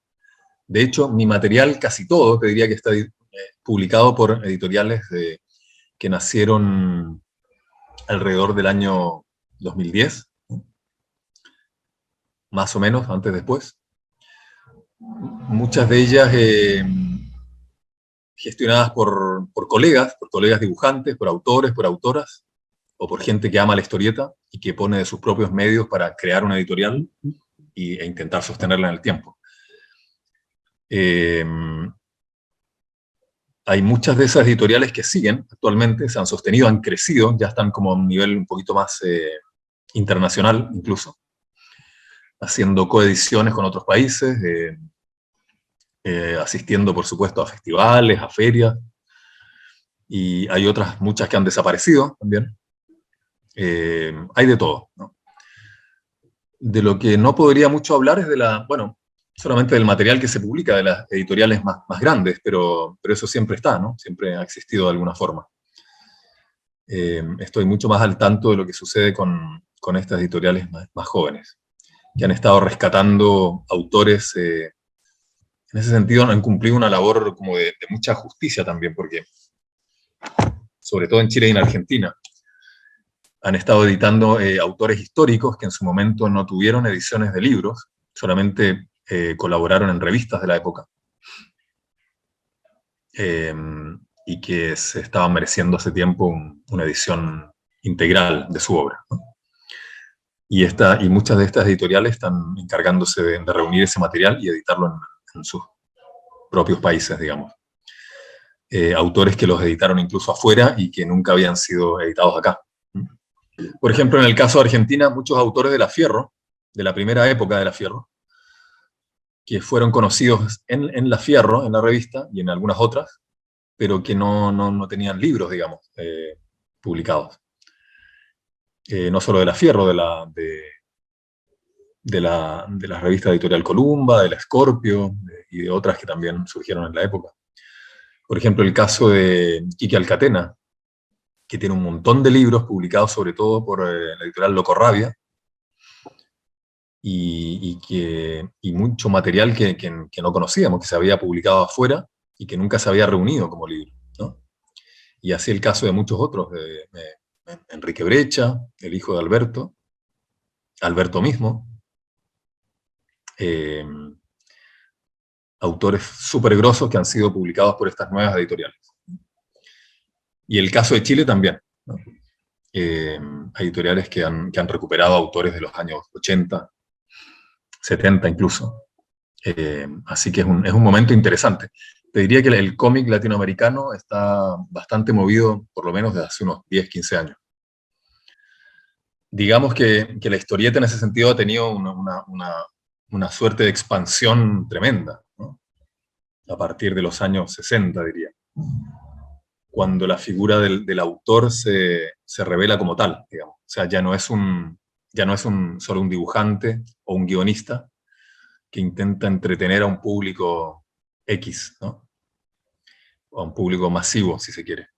De hecho, mi material, casi todo, te diría que está publicado por editoriales que nacieron alrededor del año 2010, más o menos, antes, después. Muchas de ellas gestionadas por colegas dibujantes, por autores, por autoras, o por gente que ama la historieta y que pone de sus propios medios para crear una editorial e intentar sostenerla en el tiempo. Hay muchas de esas editoriales que siguen actualmente, se han sostenido, han crecido, ya están como a un nivel un poquito más internacional incluso, haciendo coediciones con otros países, asistiendo por supuesto a festivales, a ferias, y hay otras muchas que han desaparecido también. Hay de todo, ¿no? De lo que no podría mucho hablar es de bueno, solamente del material que se publica de las editoriales más grandes, pero eso siempre está, ¿no? Siempre ha existido de alguna forma. Estoy mucho más al tanto de lo que sucede con estas editoriales más jóvenes, que han estado rescatando autores, en ese sentido han cumplido una labor como de mucha justicia también, porque sobre todo en Chile y en Argentina, han estado editando autores históricos que en su momento no tuvieron ediciones de libros, solamente colaboraron en revistas de la época, y que se estaban mereciendo hace tiempo una edición integral de su obra, ¿no? Y muchas de estas editoriales están encargándose de reunir ese material y editarlo en sus propios países, digamos. Autores que los editaron incluso afuera y que nunca habían sido editados acá. Por ejemplo, en el caso de Argentina, muchos autores de la Fierro, de la primera época de la Fierro, que fueron conocidos en la Fierro, en la revista, y en algunas otras, pero que no tenían libros, digamos, publicados. No solo de la Fierro, de la revista editorial Columba, de la Scorpio, y de otras que también surgieron en la época. Por ejemplo, el caso de Quique Alcatena, que tiene un montón de libros publicados sobre todo por la editorial Locorrabia, y mucho material que no conocíamos, que se había publicado afuera y que nunca se había reunido como libro, ¿no? Y así el caso de muchos otros, Enrique Brecha, el hijo de Alberto mismo, autores súper grosos que han sido publicados por estas nuevas editoriales. Y el caso de Chile también, ¿no? Hay editoriales que han recuperado autores de los años 80, 70 incluso. Así que es un momento interesante. Te diría que el cómic latinoamericano está bastante movido, por lo menos desde hace unos 10, 15 años. Digamos que la historieta en ese sentido ha tenido una suerte de expansión tremenda, ¿no? A partir de los años 60, diría, cuando la figura del autor se revela como tal, digamos. O sea, ya no es solo un dibujante o un guionista que intenta entretener a un público X, ¿no? O a un público masivo, si se quiere,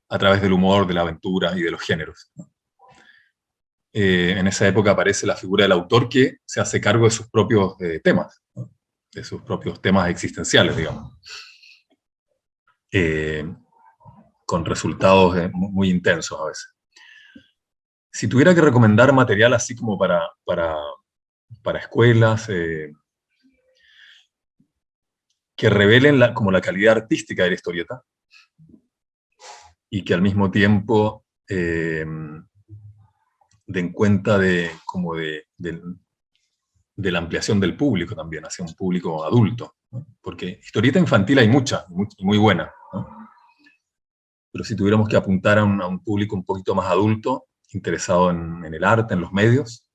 a través del humor, de la aventura y de los géneros, ¿no? En esa época aparece la figura del autor que se hace cargo de sus propios temas, ¿no? De sus propios temas existenciales, digamos. Con resultados muy intensos a veces. Si tuviera que recomendar material así como para escuelas, que revelen como la calidad artística de la historieta, y que al mismo tiempo den cuenta de la ampliación del público también, hacia un público adulto, ¿no? Porque historieta infantil hay mucha, y muy buena, ¿no? Pero si tuviéramos que apuntar a un público un poquito más adulto, interesado en el arte, en los medios,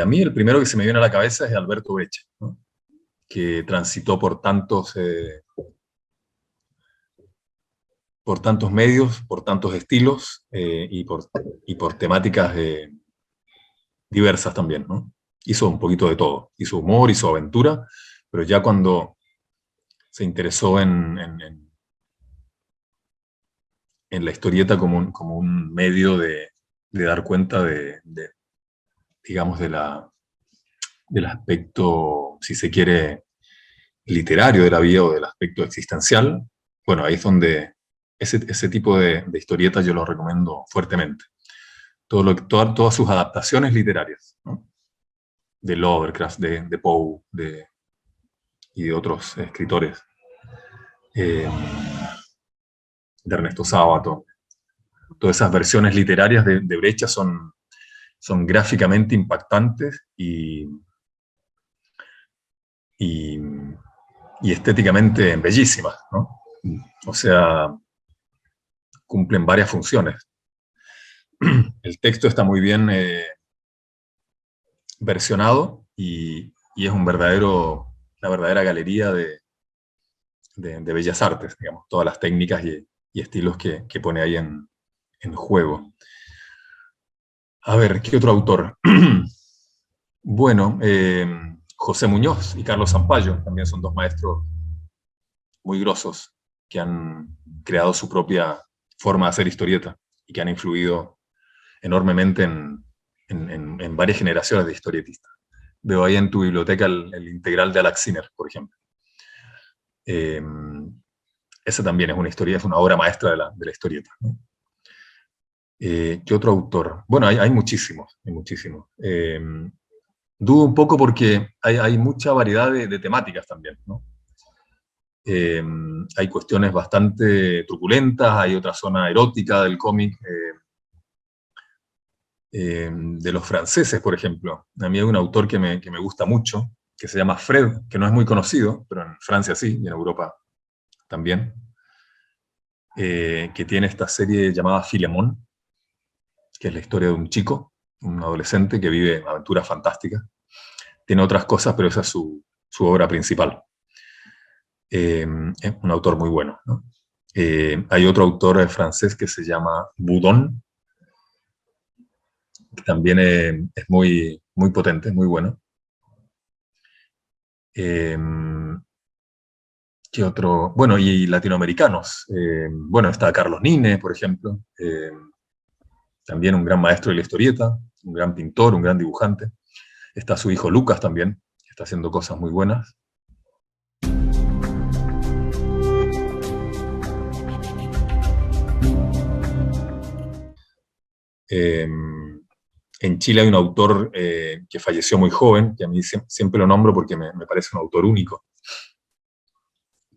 a mí el primero que se me viene a la cabeza es Alberto Brecha, ¿no? Que transitó por tantos medios, por tantos estilos, y por temáticas diversas también, ¿no? Hizo un poquito de todo, hizo humor, hizo aventura, pero ya cuando se interesó en la historieta como un medio de dar cuenta digamos, del aspecto, si se quiere, literario de la vida o del aspecto existencial, bueno, ahí es donde ese tipo de historietas yo lo recomiendo fuertemente. Todas sus adaptaciones literarias, ¿no? De Lovecraft, de Poe, y de otros escritores, de Ernesto Sábato. Todas esas versiones literarias de Brecha son gráficamente impactantes y estéticamente bellísimas, ¿no? O sea, cumplen varias funciones. El texto está muy bien versionado y es una verdadera galería de bellas artes, digamos, todas las técnicas y estilos que pone ahí en juego. A ver, ¿qué otro autor? Bueno, José Muñoz y Carlos Zampayo también son dos maestros muy grosos que han creado su propia forma de hacer historieta y que han influido enormemente en varias generaciones de historietistas. Veo ahí en tu biblioteca el integral de Alex Sinner, por ejemplo. Eh, Esa también es una historia, es una obra maestra de la historieta, ¿no? ¿Qué otro autor? Bueno, hay muchísimos, hay muchísimos. Dudo un poco porque hay mucha variedad de temáticas también, ¿no? Hay cuestiones bastante truculentas, hay otra zona erótica del cómic, de los franceses, por ejemplo. A mí hay un autor que me gusta mucho, que se llama Fred, que no es muy conocido, pero en Francia sí, y en Europa también, que tiene esta serie llamada Filemón, que es la historia de un chico, un adolescente que vive aventuras fantásticas. Tiene otras cosas, pero esa es su obra principal. Es un autor muy bueno, ¿no? Hay otro autor francés que se llama Boudon, que también es muy, muy potente, muy bueno. Eh, ¿Qué otro? Bueno, y latinoamericanos. Bueno, está Carlos Nine, por ejemplo, también un gran maestro de la historieta, un gran pintor, un gran dibujante. Está su hijo Lucas también, que está haciendo cosas muy buenas. Eh, en Chile hay un autor que falleció muy joven, que a mí siempre lo nombro porque me parece un autor único,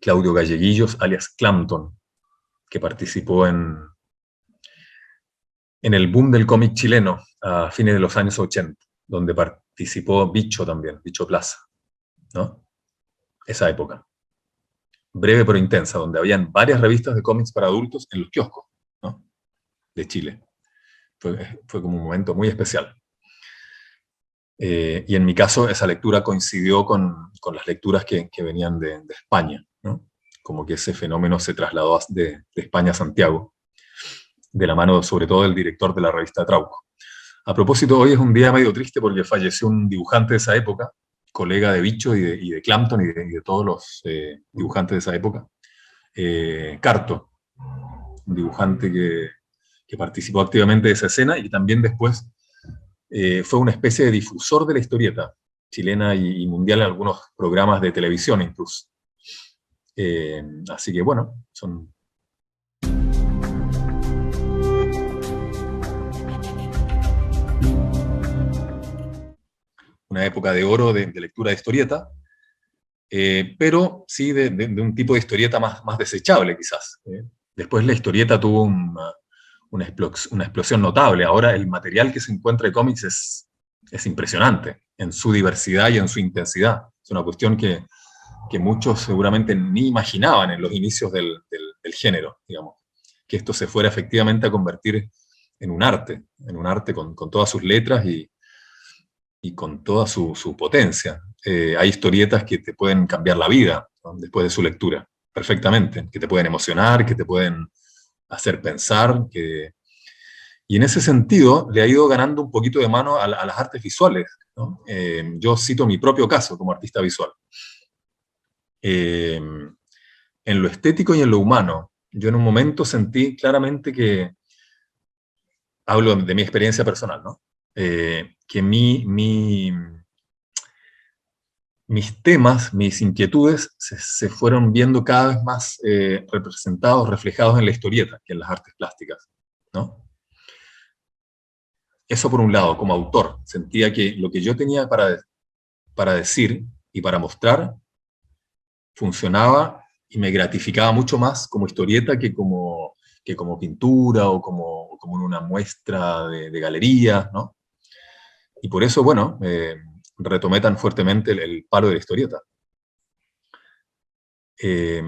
Claudio Galleguillos, alias Clampton, que participó en el boom del cómic chileno a fines de los años 80, donde participó Bicho también, Bicho Plaza, ¿no? Esa época. Breve pero intensa, donde habían varias revistas de cómics para adultos en los kioscos, ¿no? De Chile. Fue como un momento muy especial. Y en mi caso, esa lectura coincidió con las lecturas que venían de España, ¿no? Como que ese fenómeno se trasladó de España a Santiago, de la mano sobre todo del director de la revista Trauco. A propósito, hoy es un día medio triste porque falleció un dibujante de esa época, colega de Bicho y de Clampton y de todos los dibujantes de esa época, Carto, un dibujante que participó activamente de esa escena y que también después fue una especie de difusor de la historieta chilena y mundial en algunos programas de televisión incluso. Así que bueno, son... una época de oro de lectura de historieta, pero sí de un tipo de historieta más desechable quizás. Después la historieta tuvo una explosión notable. Ahora el material que se encuentra de cómics es impresionante en su diversidad y en su intensidad. Es una cuestión que muchos seguramente ni imaginaban en los inicios del género, digamos, que esto se fuera efectivamente a convertir en un arte con todas sus letras y con toda su potencia. Hay historietas que te pueden cambiar la vida, ¿no? Después de su lectura, perfectamente, que te pueden emocionar, que te pueden hacer pensar, y en ese sentido le ha ido ganando un poquito de mano a las artes visuales, ¿no? Yo cito mi propio caso como artista visual. En lo estético y en lo humano, yo en un momento sentí claramente que, hablo de mi experiencia personal, ¿no? Que mis temas, mis inquietudes se fueron viendo cada vez más representados, reflejados en la historieta que en las artes plásticas, ¿no? Eso por un lado, como autor, sentía que lo que yo tenía para decir y para mostrar funcionaba y me gratificaba mucho más como historieta que como pintura o como en una muestra de galería, ¿no? Y por eso, bueno, retomé tan fuertemente el palo de la historieta. Eh,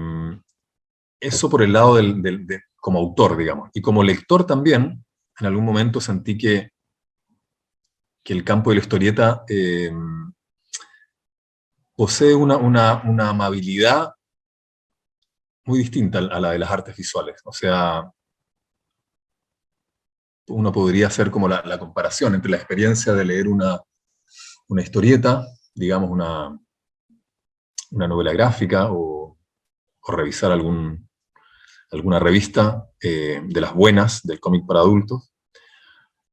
Eso por el lado como autor, digamos. Y como lector también, en algún momento sentí que el campo de la historieta posee una amabilidad muy distinta a la de las artes visuales. O sea, uno podría hacer como la comparación entre la experiencia de leer una historieta, digamos una novela gráfica, o revisar alguna revista de las buenas del cómic para adultos,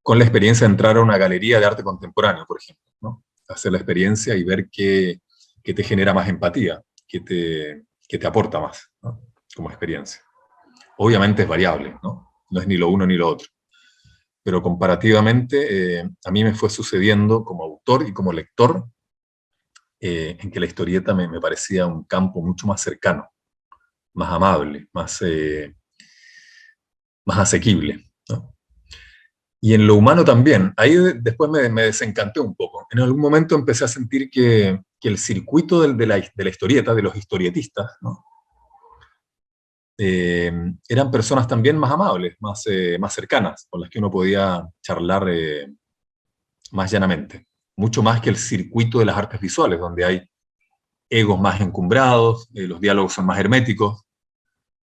con la experiencia de entrar a una galería de arte contemporáneo, por ejemplo, ¿no? Hacer la experiencia y ver qué te genera más empatía, qué te aporta más, ¿no? Como experiencia. Obviamente es variable, ¿no? No es ni lo uno ni lo otro. Pero comparativamente, a mí me fue sucediendo como autor y como lector, en que la historieta me parecía un campo mucho más cercano, más amable, más asequible, ¿no? Y en lo humano también. Ahí después me desencanté un poco. En algún momento empecé a sentir que el circuito de la historieta, de los historietistas, ¿no? Eran personas también más amables, más cercanas, con las que uno podía charlar más llanamente. Mucho más que el circuito de las artes visuales, donde hay egos más encumbrados, los diálogos son más herméticos,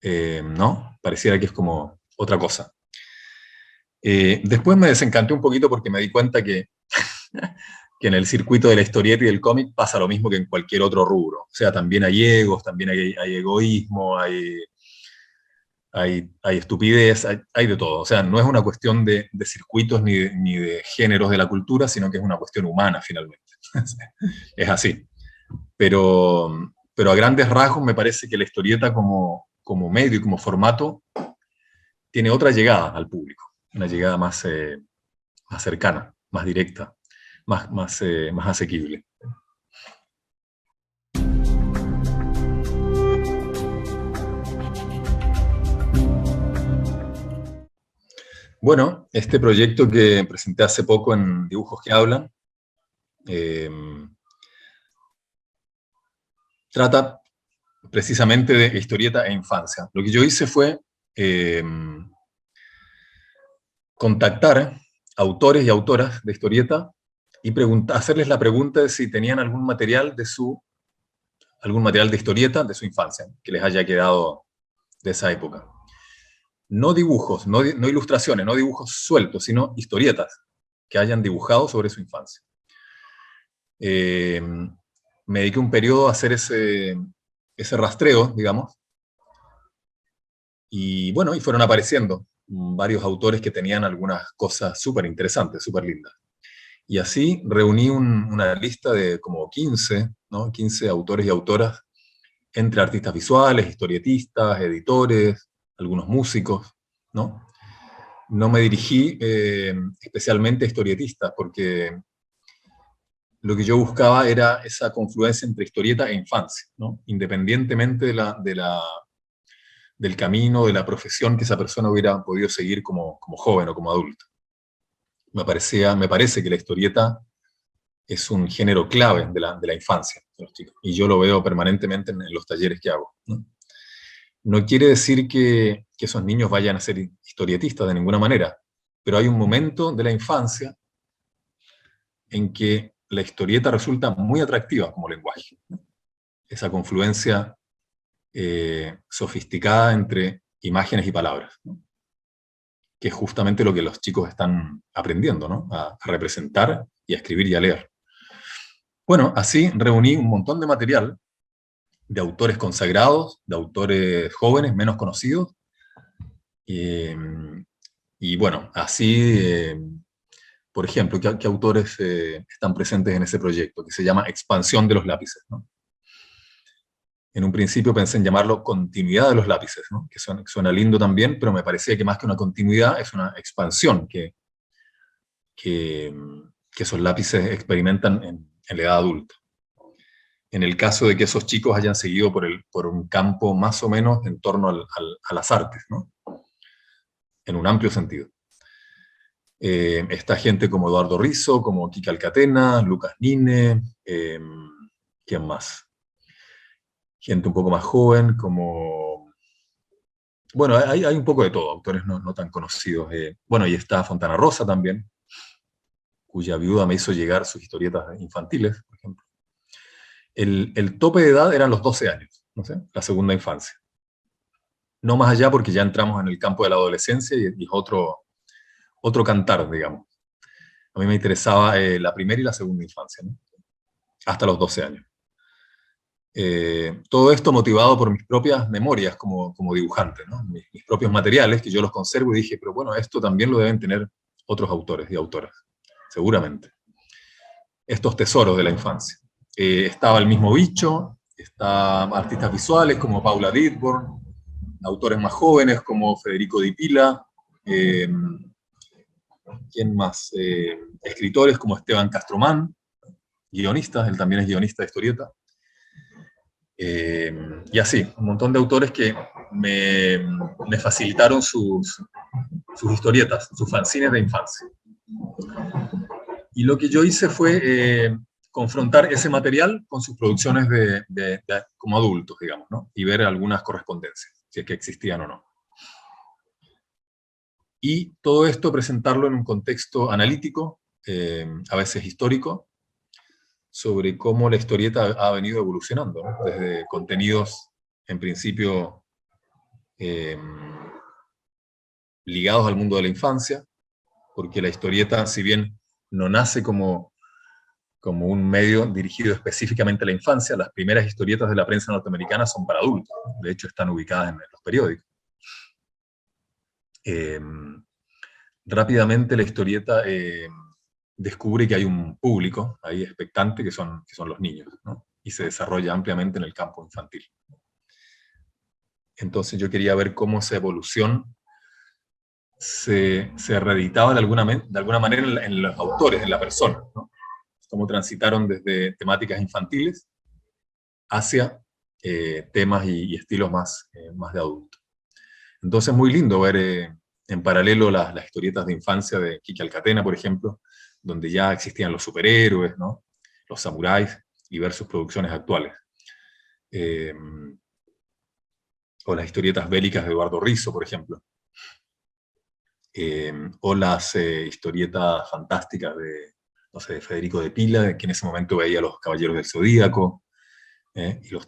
¿no? Pareciera que es como otra cosa. Después me desencanté un poquito porque me di cuenta que en el circuito de la historieta y del cómic pasa lo mismo que en cualquier otro rubro. O sea, también hay egos, también hay egoísmo, hay estupidez, hay de todo. O sea, no es una cuestión de circuitos ni de géneros de la cultura, sino que es una cuestión humana finalmente. Es así. Pero a grandes rasgos me parece que la historieta como medio y como formato tiene otra llegada al público, una llegada más cercana, más directa, más asequible. Bueno, este proyecto que presenté hace poco en Dibujos que Hablan, trata precisamente de historieta e infancia. Lo que yo hice fue contactar autores y autoras de historieta y hacerles la pregunta de si tenían algún material de historieta de su infancia, que les haya quedado de esa época. No dibujos, no ilustraciones, no dibujos sueltos, sino historietas que hayan dibujado sobre su infancia. Me dediqué un periodo a hacer ese rastreo, digamos, y bueno, y fueron apareciendo varios autores que tenían algunas cosas súper interesantes, súper lindas. Y así reuní una lista de como 15, ¿no? 15 autores y autoras, entre artistas visuales, historietistas, editores, algunos músicos, ¿no? No me dirigí especialmente a historietistas, porque lo que yo buscaba era esa confluencia entre historieta e infancia, ¿no? Independientemente del camino, de la profesión que esa persona hubiera podido seguir como joven o como adulto. Me parece que la historieta es un género clave de la infancia de los chicos, y yo lo veo permanentemente en los talleres que hago, ¿no? No quiere decir que esos niños vayan a ser historietistas de ninguna manera, pero hay un momento de la infancia en que la historieta resulta muy atractiva como lenguaje, ¿no? Esa confluencia sofisticada entre imágenes y palabras, ¿no? Que es justamente lo que los chicos están aprendiendo, ¿no? A representar y a escribir y a leer. Bueno, así reuní un montón de material de autores consagrados, de autores jóvenes, menos conocidos, y bueno, así, por ejemplo, ¿qué autores están presentes en ese proyecto? Que se llama Expansión de los lápices, ¿no? En un principio pensé en llamarlo Continuidad de los lápices, ¿no? Que suena lindo también, pero me parecía que más que una continuidad es una expansión que esos lápices experimentan en la edad adulta. En el caso de que esos chicos hayan seguido por un campo más o menos en torno a las artes, ¿no? En un amplio sentido. Está gente como Eduardo Rizzo, como Kika Alcatena, Lucas Nine, ¿quién más? Gente un poco más joven, como... Bueno, hay un poco de todo, autores no tan conocidos. Bueno, y está Fontana Rosa también, cuya viuda me hizo llegar sus historietas infantiles, por ejemplo. El tope de edad eran los 12 años, no sé, la segunda infancia. No más allá, porque ya entramos en el campo de la adolescencia y es otro cantar, digamos. A mí me interesaba la primera y la segunda infancia, ¿no? Hasta los 12 años. Todo esto motivado por mis propias memorias como dibujante, ¿no? Mis propios materiales, que yo los conservo, y dije, pero bueno, esto también lo deben tener otros autores y autoras, seguramente. Estos tesoros de la infancia. Estaba el mismo Bicho, estaban artistas visuales como Paula Didborn, autores más jóvenes como Federico Di Pila, ¿quién más? Escritores como Esteban Castromán, guionistas, él también es guionista de historieta. Y así, un montón de autores que me facilitaron sus historietas, sus fanzines de infancia. Y lo que yo hice fue confrontar ese material con sus producciones como adultos, digamos, ¿no? Y ver algunas correspondencias, si es que existían o no. Y todo esto presentarlo en un contexto analítico, a veces histórico, sobre cómo la historieta ha venido evolucionando, ¿no? Desde contenidos, en principio, ligados al mundo de la infancia, porque la historieta, si bien no nace como un medio dirigido específicamente a la infancia, las primeras historietas de la prensa norteamericana son para adultos, ¿no? De hecho están ubicadas en los periódicos. Rápidamente la historieta descubre que hay un público ahí expectante que son los niños, ¿no? Y se desarrolla ampliamente en el campo infantil. Entonces yo quería ver cómo esa evolución se reeditaba de alguna manera en los autores, en la persona, ¿no? Cómo transitaron desde temáticas infantiles hacia temas y estilos más de adulto. Entonces es muy lindo ver en paralelo las historietas de infancia de Kiki Alcatena, por ejemplo, donde ya existían los superhéroes, ¿no? Los samuráis, y ver sus producciones actuales. O las historietas bélicas de Eduardo Rizzo, por ejemplo. O las historietas fantásticas de, no sé, de Federico de Pila, que en ese momento veía Los Caballeros del Zodíaco, y los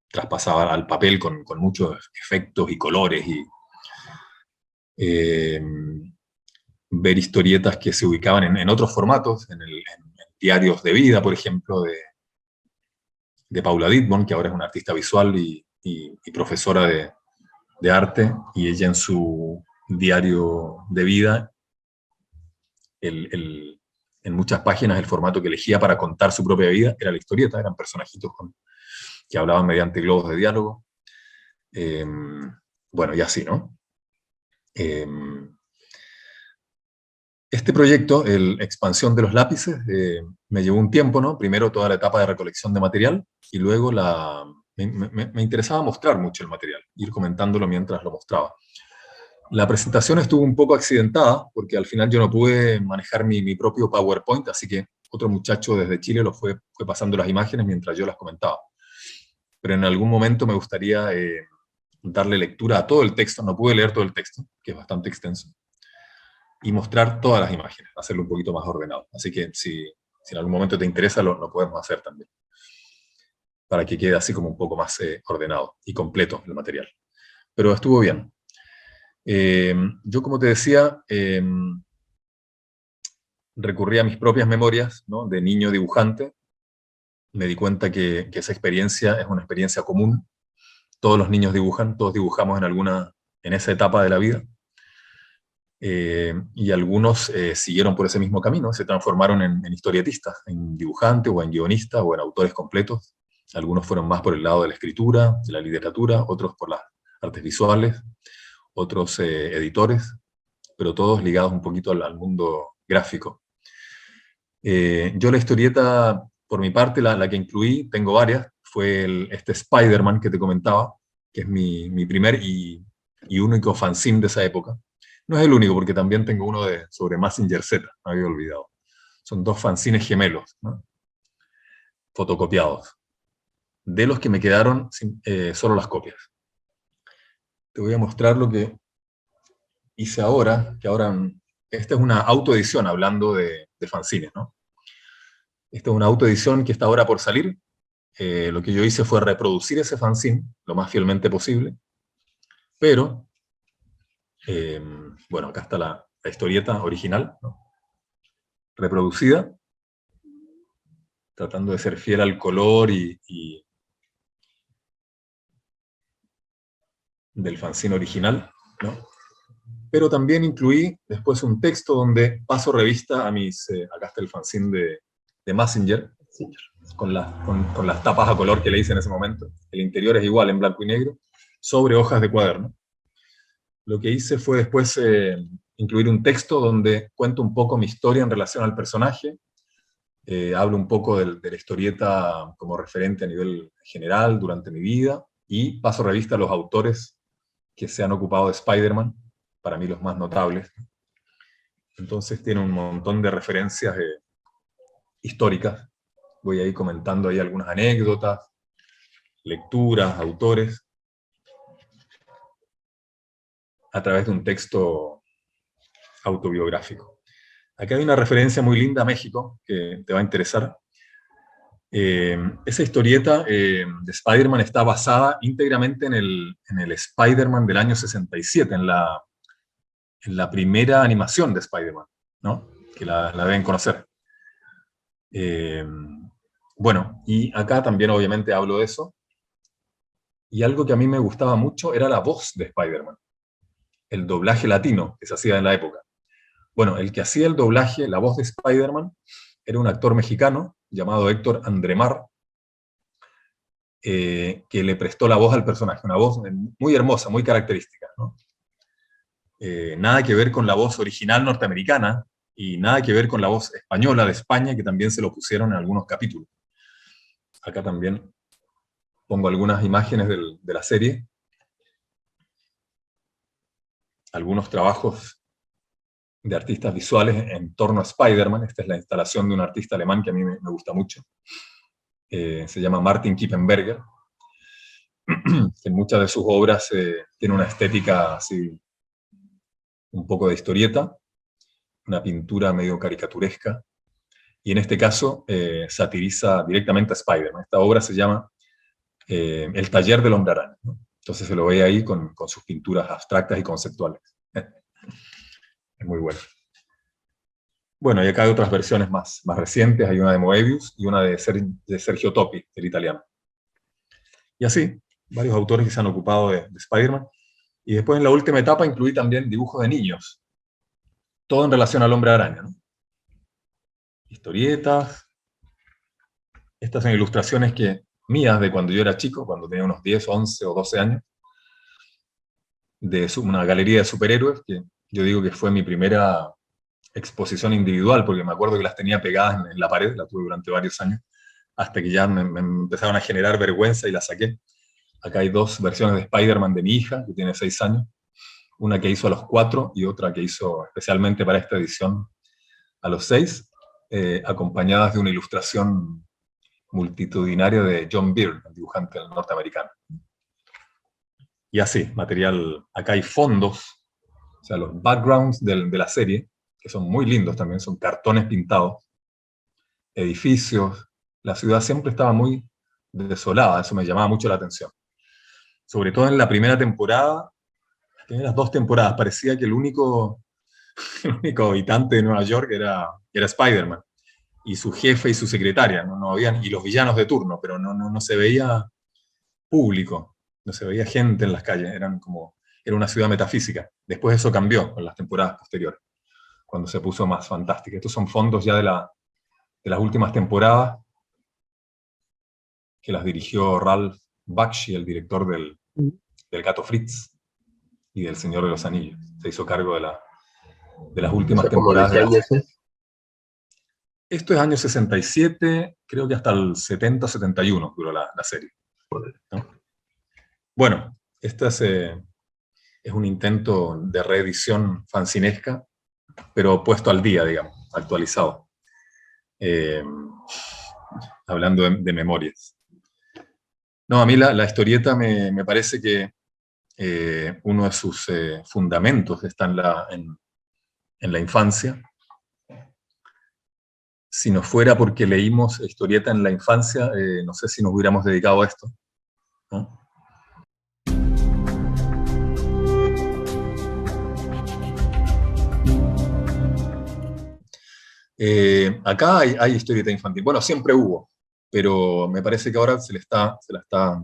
traspasaba al papel con muchos efectos y colores, y ver historietas que se ubicaban en otros formatos, en diarios de vida, por ejemplo, de Paula Didborn, que ahora es una artista visual y profesora de arte, y ella en su diario de vida, en muchas páginas el formato que elegía para contar su propia vida era la historieta, eran personajitos que hablaban mediante globos de diálogo. Bueno, y así, ¿no? Este proyecto, el Expansión de los Lápices, me llevó un tiempo, ¿no? Primero toda la etapa de recolección de material, y luego me interesaba mostrar mucho el material, ir comentándolo mientras lo mostraba. La presentación estuvo un poco accidentada, porque al final yo no pude manejar mi propio PowerPoint, así que otro muchacho desde Chile lo fue pasando las imágenes mientras yo las comentaba. Pero en algún momento me gustaría darle lectura a todo el texto, no pude leer todo el texto, que es bastante extenso, y mostrar todas las imágenes, hacerlo un poquito más ordenado. Así que si en algún momento te interesa, lo podemos hacer también, para que quede así como un poco más ordenado y completo el material. Pero estuvo bien. Yo, como te decía, recurrí a mis propias memorias, ¿no? De niño dibujante. Me di cuenta que esa experiencia es una experiencia común. Todos los niños dibujan, todos dibujamos en esa etapa de la vida. Y algunos siguieron por ese mismo camino, se transformaron en historietistas, en dibujantes o en guionistas o en autores completos. Algunos fueron más por el lado de la escritura, de la literatura, otros por las artes visuales, otros editores, pero todos ligados un poquito al mundo gráfico. Yo la historieta, por mi parte, la que incluí, tengo varias, fue este Spider-Man que te comentaba, que es mi primer y único fanzine de esa época. No es el único, porque también tengo uno sobre Mazinger Z, me había olvidado. Son dos fanzines gemelos, ¿no? Fotocopiados, de los que me quedaron solo las copias. Te voy a mostrar lo que hice ahora, esta es una autoedición, hablando de fanzines, ¿no? Esta es una autoedición que está ahora por salir. Lo que yo hice fue reproducir ese fanzine lo más fielmente posible, pero, bueno, acá está historieta original, ¿no? Reproducida, tratando de ser fiel al color y del fanzine original, ¿no? Pero también incluí después un texto donde paso revista a mis, acá está el fanzine de Messenger, con las tapas a color que le hice en ese momento. El interior es igual, en blanco y negro, sobre hojas de cuaderno. Lo que hice fue después incluir un texto donde cuento un poco mi historia en relación al personaje, hablo un poco de la historieta como referente a nivel general durante mi vida, y paso revista a los autores que se han ocupado de Spider-Man, para mí los más notables. Entonces tiene un montón de referencias históricas. Voy a ir comentando ahí algunas anécdotas, lecturas, autores, a través de un texto autobiográfico. Acá hay una referencia muy linda a México, que te va a interesar. Esa historieta de Spider-Man está basada íntegramente en el Spider-Man del año 67, en la primera animación de Spider-Man, ¿no? Que la deben conocer. Bueno, y acá también obviamente hablo de eso. Y algo que a mí me gustaba mucho era la voz de Spider-Man, el doblaje latino que se hacía en la época. Bueno, el que hacía el doblaje, la voz de Spider-Man, era un actor mexicano llamado Héctor Andremar, que le prestó la voz al personaje, una voz muy hermosa, muy característica, ¿no? Nada que ver con la voz original norteamericana y nada que ver con la voz española de España, que también se lo pusieron en algunos capítulos. Acá también pongo algunas imágenes de la serie, algunos trabajos de artistas visuales en torno a Spider-Man. Esta es la instalación de un artista alemán que a mí me gusta mucho. Se llama Martin Kippenberger, que en muchas de sus obras tiene una estética así, un poco de historieta, una pintura medio caricaturesca, y en este caso satiriza directamente a Spider-Man. Esta obra se llama El taller del hombre araña, ¿no? Entonces se lo ve ahí con sus pinturas abstractas y conceptuales. Es muy bueno. Bueno, y acá hay otras versiones más recientes. Hay una de Moebius y una de Sergio Topi, el italiano. Y así, varios autores que se han ocupado de Spider-Man. Y después en la última etapa incluí también dibujos de niños. Todo en relación al hombre araña, ¿no? Historietas. Estas son ilustraciones mías de cuando yo era chico, cuando tenía unos 10, 11 o 12 años. De una galería de superhéroes, que yo digo que fue mi primera exposición individual, porque me acuerdo que las tenía pegadas en la pared, la tuve durante varios años, hasta que ya me empezaron a generar vergüenza y las saqué. Acá hay dos versiones de Spider-Man de mi hija, que tiene 6 años, una que hizo a los 4 y otra que hizo especialmente para esta edición a los 6, acompañadas de una ilustración multitudinaria de John Byrne, el dibujante norteamericano. Y así, material, acá hay fondos, o sea, los backgrounds de la serie, que son muy lindos también, son cartones pintados, edificios. La ciudad siempre estaba muy desolada, eso me llamaba mucho la atención. Sobre todo en la primera temporada, las primeras 2 temporadas, parecía que el único habitante de Nueva York era Spider-Man, y su jefe y su secretaria, no habían, y los villanos de turno, pero no se veía público, no se veía gente en las calles, era una ciudad metafísica. Después eso cambió con las temporadas posteriores, cuando se puso más fantástica. Estos son fondos ya de las últimas temporadas, que las dirigió Ralph Bakshi, el director del Gato Fritz y del Señor de los Anillos. Se hizo cargo de las últimas temporadas. ¿De qué año es? Esto es año 67, creo que hasta el 70-71 duró la serie, ¿no? Bueno, este es un intento de reedición fanzinesca, pero puesto al día, digamos, actualizado. Hablando de memorias. No, a mí la historieta me parece que uno de sus fundamentos está en la infancia. Si no fuera porque leímos historieta en la infancia, no sé si nos hubiéramos dedicado a esto, ¿no? Acá hay historieta infantil. Bueno, siempre hubo, pero me parece que ahora se la está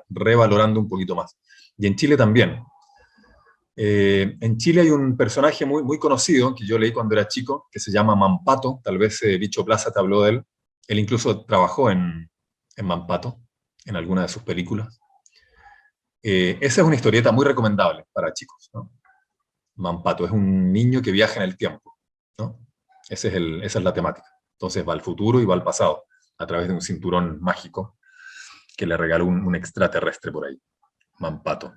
revalorando un poquito más. Y en Chile también. En Chile hay un personaje muy conocido que yo leí cuando era chico, que se llama Mampato. Tal vez Bicho Plaza te habló de él. Él incluso trabajó en Mampato, en alguna de sus películas. Esa es una historieta muy recomendable para chicos, ¿no? Mampato es un niño que viaja en el tiempo, ¿no? Esa es la temática. Entonces va al futuro y va al pasado, a través de un cinturón mágico que le regaló un extraterrestre por ahí, Mampato.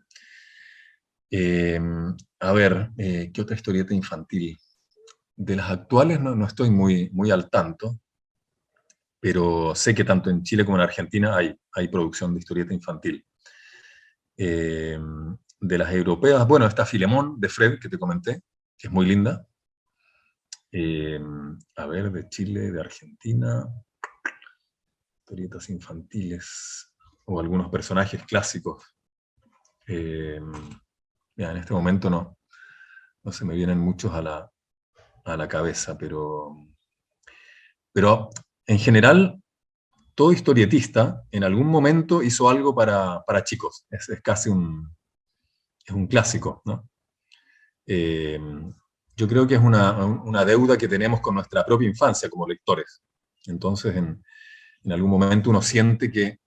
Eh, a ver, ¿qué otra historieta infantil? De las actuales no estoy muy al tanto, pero sé que tanto en Chile como en Argentina hay producción de historieta infantil. Eh, de las europeas, bueno, está Filemón, de Fred, que te comenté, que es muy linda. Eh, a ver, de Chile, de Argentina, historietas infantiles, o algunos personajes clásicos. Mira, en este momento no se me vienen muchos a la cabeza, pero en general, todo historietista en algún momento hizo algo para chicos. Es casi es un clásico, ¿no? Eh, yo creo que es una deuda que tenemos con nuestra propia infancia como lectores. Entonces, en algún momento uno siente que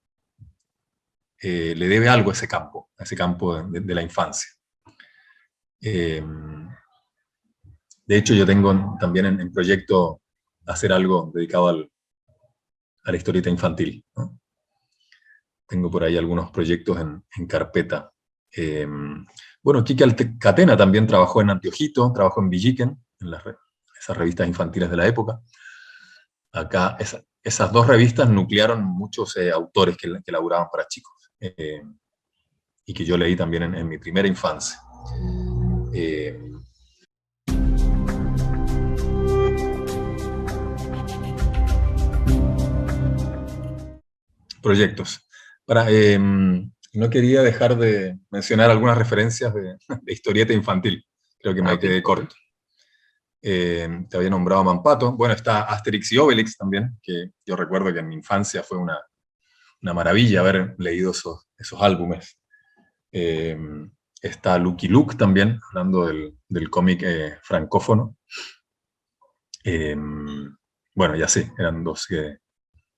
le debe algo a ese campo de la infancia. Eh, de hecho, yo tengo también en proyecto hacer algo dedicado a la historieta infantil, ¿no? Tengo por ahí algunos proyectos en carpeta. Eh, bueno, Kike Catena también trabajó en Antiojito, trabajó en Villiquen, en esas revistas infantiles de la época. Acá, esas dos revistas nuclearon muchos autores que laburaban para chicos, y que yo leí también en mi primera infancia. Eh, proyectos. No quería dejar de mencionar algunas referencias de historieta infantil. Creo que me quedé corto. Te había nombrado Mampato. Bueno, está Asterix y Obelix también, que yo recuerdo que en mi infancia fue una maravilla haber leído esos álbumes. Eh, está Lucky Luke también, hablando del cómic francófono. Bueno, ya sí, eran dos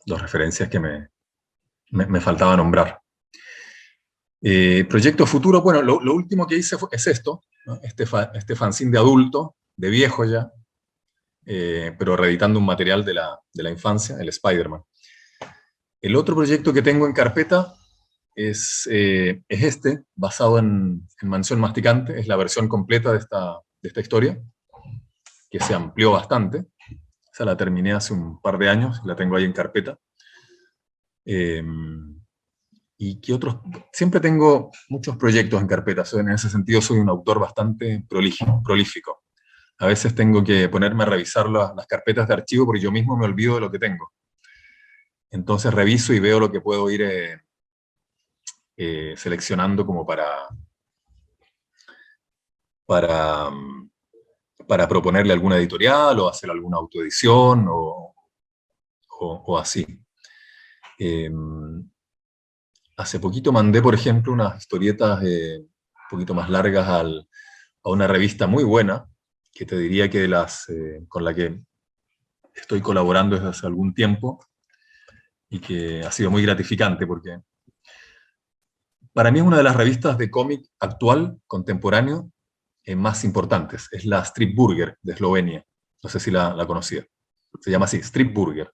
referencias que me faltaba nombrar. Proyecto futuro, bueno, lo último que hice es esto, ¿no? Este fanzine de adulto, de viejo ya, pero reeditando un material de la infancia, el Spider-Man. El otro proyecto que tengo en carpeta es este, basado en Mansión Masticante, es la versión completa de esta historia, que se amplió bastante. Esa la terminé hace un par de años, la tengo ahí en carpeta. ¿Y qué otros? Siempre tengo muchos proyectos en carpeta, en ese sentido soy un autor bastante prolífico. A veces tengo que ponerme a revisar las carpetas de archivo porque yo mismo me olvido de lo que tengo. Entonces reviso y veo lo que puedo ir seleccionando como para, para proponerle alguna editorial o hacer alguna autoedición o así. Hace poquito mandé, por ejemplo, unas historietas un poquito más largas a una revista muy buena, que te diría que con la que estoy colaborando desde hace algún tiempo y que ha sido muy gratificante porque para mí es una de las revistas de cómic actual, contemporáneo, más importantes. Es la Strip Burger de Eslovenia. No sé si la conocía. Se llama así, Strip Burger.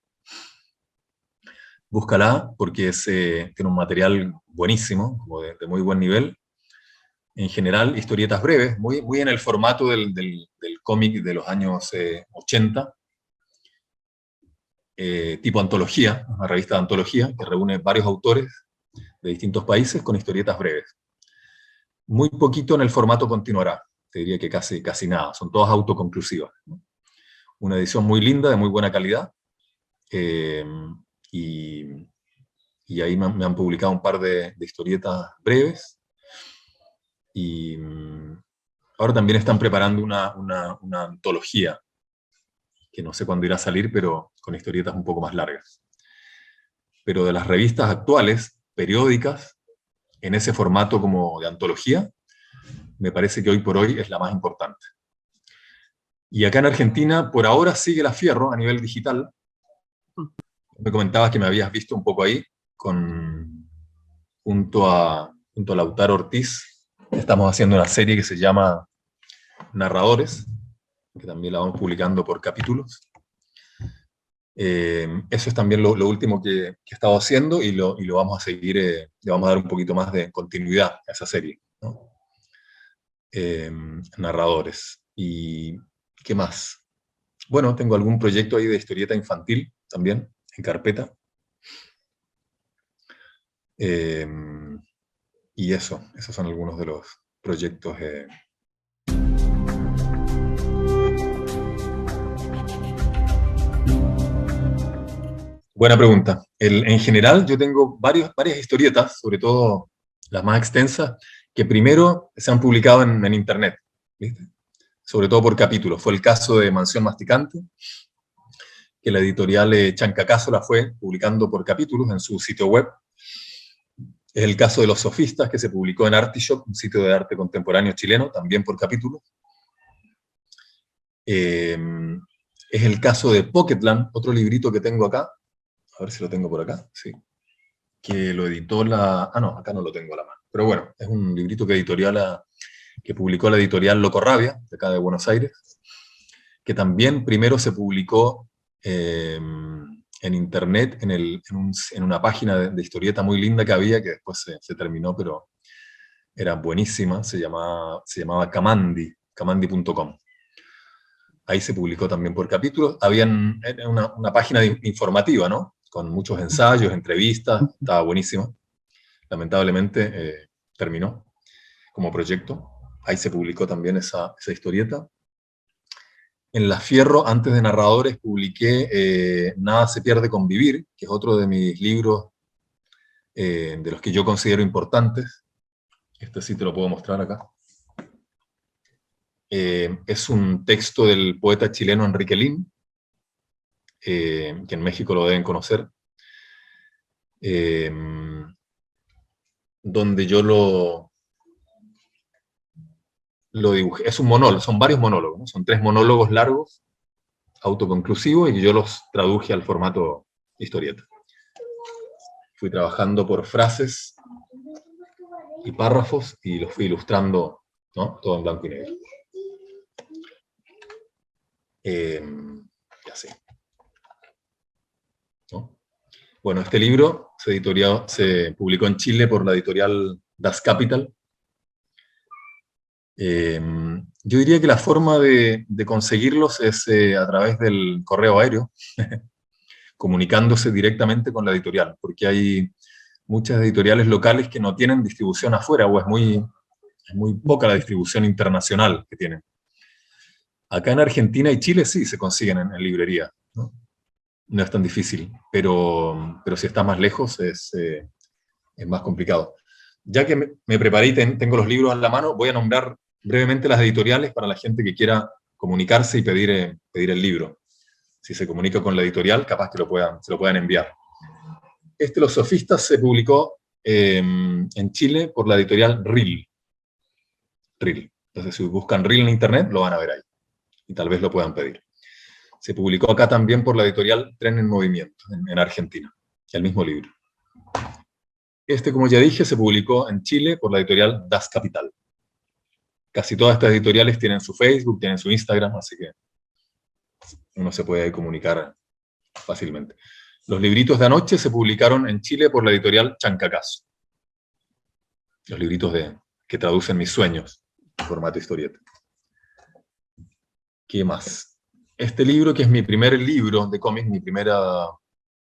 Búscala porque tiene un material buenísimo, como de muy buen nivel. En general, historietas breves, muy en el formato del cómic de los años 80, tipo antología, una revista de antología que reúne varios autores de distintos países con historietas breves. Muy poquito en el formato continuará, te diría que casi nada, son todas autoconclusivas, ¿no? Una edición muy linda, de muy buena calidad, y ahí me han publicado un par de historietas breves, y ahora también están preparando una antología que no sé cuándo irá a salir, pero con historietas un poco más largas. Pero de las revistas actuales, periódicas, en ese formato como de antología, me parece que hoy por hoy es la más importante. Y acá en Argentina, por ahora sigue la Fierro a nivel digital. Me comentabas que me habías visto un poco ahí, junto a Lautaro Ortiz. Estamos haciendo una serie que se llama Narradores, que también la vamos publicando por capítulos. Eso es también lo último que he estado haciendo y lo vamos a seguir, le vamos a dar un poquito más de continuidad a esa serie, ¿no? Narradores. ¿Y qué más? Bueno, tengo algún proyecto ahí de historieta infantil también, en carpeta. Y esos son algunos de los proyectos. Buena pregunta. En general, yo tengo varias historietas, sobre todo las más extensas, que primero se han publicado en Internet, ¿viste? Sobre todo por capítulos. Fue el caso de Mansión Masticante, que la editorial Chancacazo la fue publicando por capítulos en su sitio web. Es el caso de Los Sofistas, que se publicó en Artishop, un sitio de arte contemporáneo chileno, también por capítulos. Es el caso de Pocketland, otro librito que tengo acá. A ver si lo tengo por acá, sí. Que lo editó la... Ah, no, acá no lo tengo a la mano. Pero bueno, es un librito que publicó la editorial Locorrabia, de acá de Buenos Aires, que también primero se publicó en internet, en una página de historieta muy linda que había, que después se terminó, pero era buenísima, se llamaba Kamandi.com. Ahí se publicó también por capítulos. Había una página informativa, ¿no? Con muchos ensayos, entrevistas, estaba buenísima. Lamentablemente terminó como proyecto. Ahí se publicó también esa historieta. En La Fierro, antes de Narradores, publiqué Nada se pierde con vivir, que es otro de mis libros de los que yo considero importantes. Este sí te lo puedo mostrar acá. Es un texto del poeta chileno Enrique Lin, que en México lo deben conocer, donde yo lo dibujé. Es un monólogo, son varios monólogos, ¿no? Son 3 monólogos largos, autoconclusivos, y yo los traduje al formato historieta. Fui trabajando por frases y párrafos y los fui ilustrando, ¿no? Todo en blanco y negro. Y así. ¿No? Bueno, este libro se publicó en Chile por la editorial Das Capital. Yo diría que la forma de conseguirlos es a través del correo aéreo, comunicándose directamente con la editorial, porque hay muchas editoriales locales que no tienen distribución afuera, o es muy poca la distribución internacional que tienen. Acá en Argentina y Chile sí se consiguen en librería, ¿no? No es tan difícil, pero si estás más lejos es más complicado. Ya que me preparé y tengo los libros en la mano, voy a nombrar brevemente las editoriales para la gente que quiera comunicarse y pedir el libro. Si se comunica con la editorial, capaz que se lo puedan enviar. Los Sofistas se publicó en Chile por la editorial RIL. Entonces, si buscan RIL en internet, lo van a ver ahí. Y tal vez lo puedan pedir. Se publicó acá también por la editorial Tren en Movimiento, en Argentina. El mismo libro. Como ya dije, se publicó en Chile por la editorial Das Capital. Casi todas estas editoriales tienen su Facebook, tienen su Instagram, así que uno se puede comunicar fácilmente. Los libritos de anoche se publicaron en Chile por la editorial Chancacazo. Los libritos que traducen mis sueños en formato historieta. ¿Qué más? Este libro, que es mi primer libro de cómics, mi primera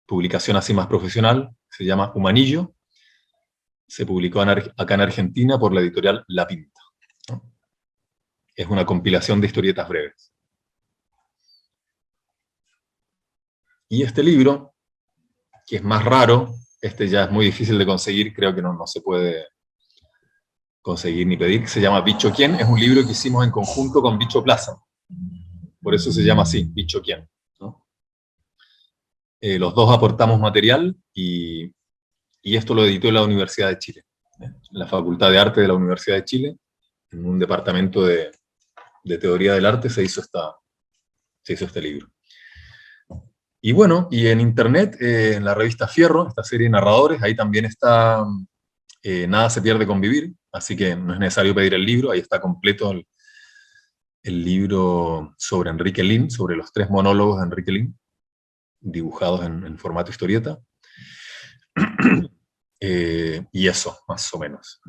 publicación así más profesional, se llama Humanillo. Se publicó acá en Argentina por la editorial La Pinta, ¿no? Es una compilación de historietas breves. Y este libro, que es más raro, ya es muy difícil de conseguir, creo que no se puede conseguir ni pedir, se llama Bicho Quién, es un libro que hicimos en conjunto con Bicho Plaza. Por eso se llama así, Bicho Quién. Los dos aportamos material y esto lo editó la Universidad de Chile, la Facultad de Arte de la Universidad de Chile, en un departamento de teoría del arte se hizo este libro. Y bueno, y en internet, en la revista Fierro, esta serie de narradores, ahí también está Nada se pierde con vivir, así que no es necesario pedir el libro, ahí está completo el libro sobre Enrique Lin, sobre los 3 monólogos de Enrique Lin, dibujados en formato historieta. Y eso, más o menos.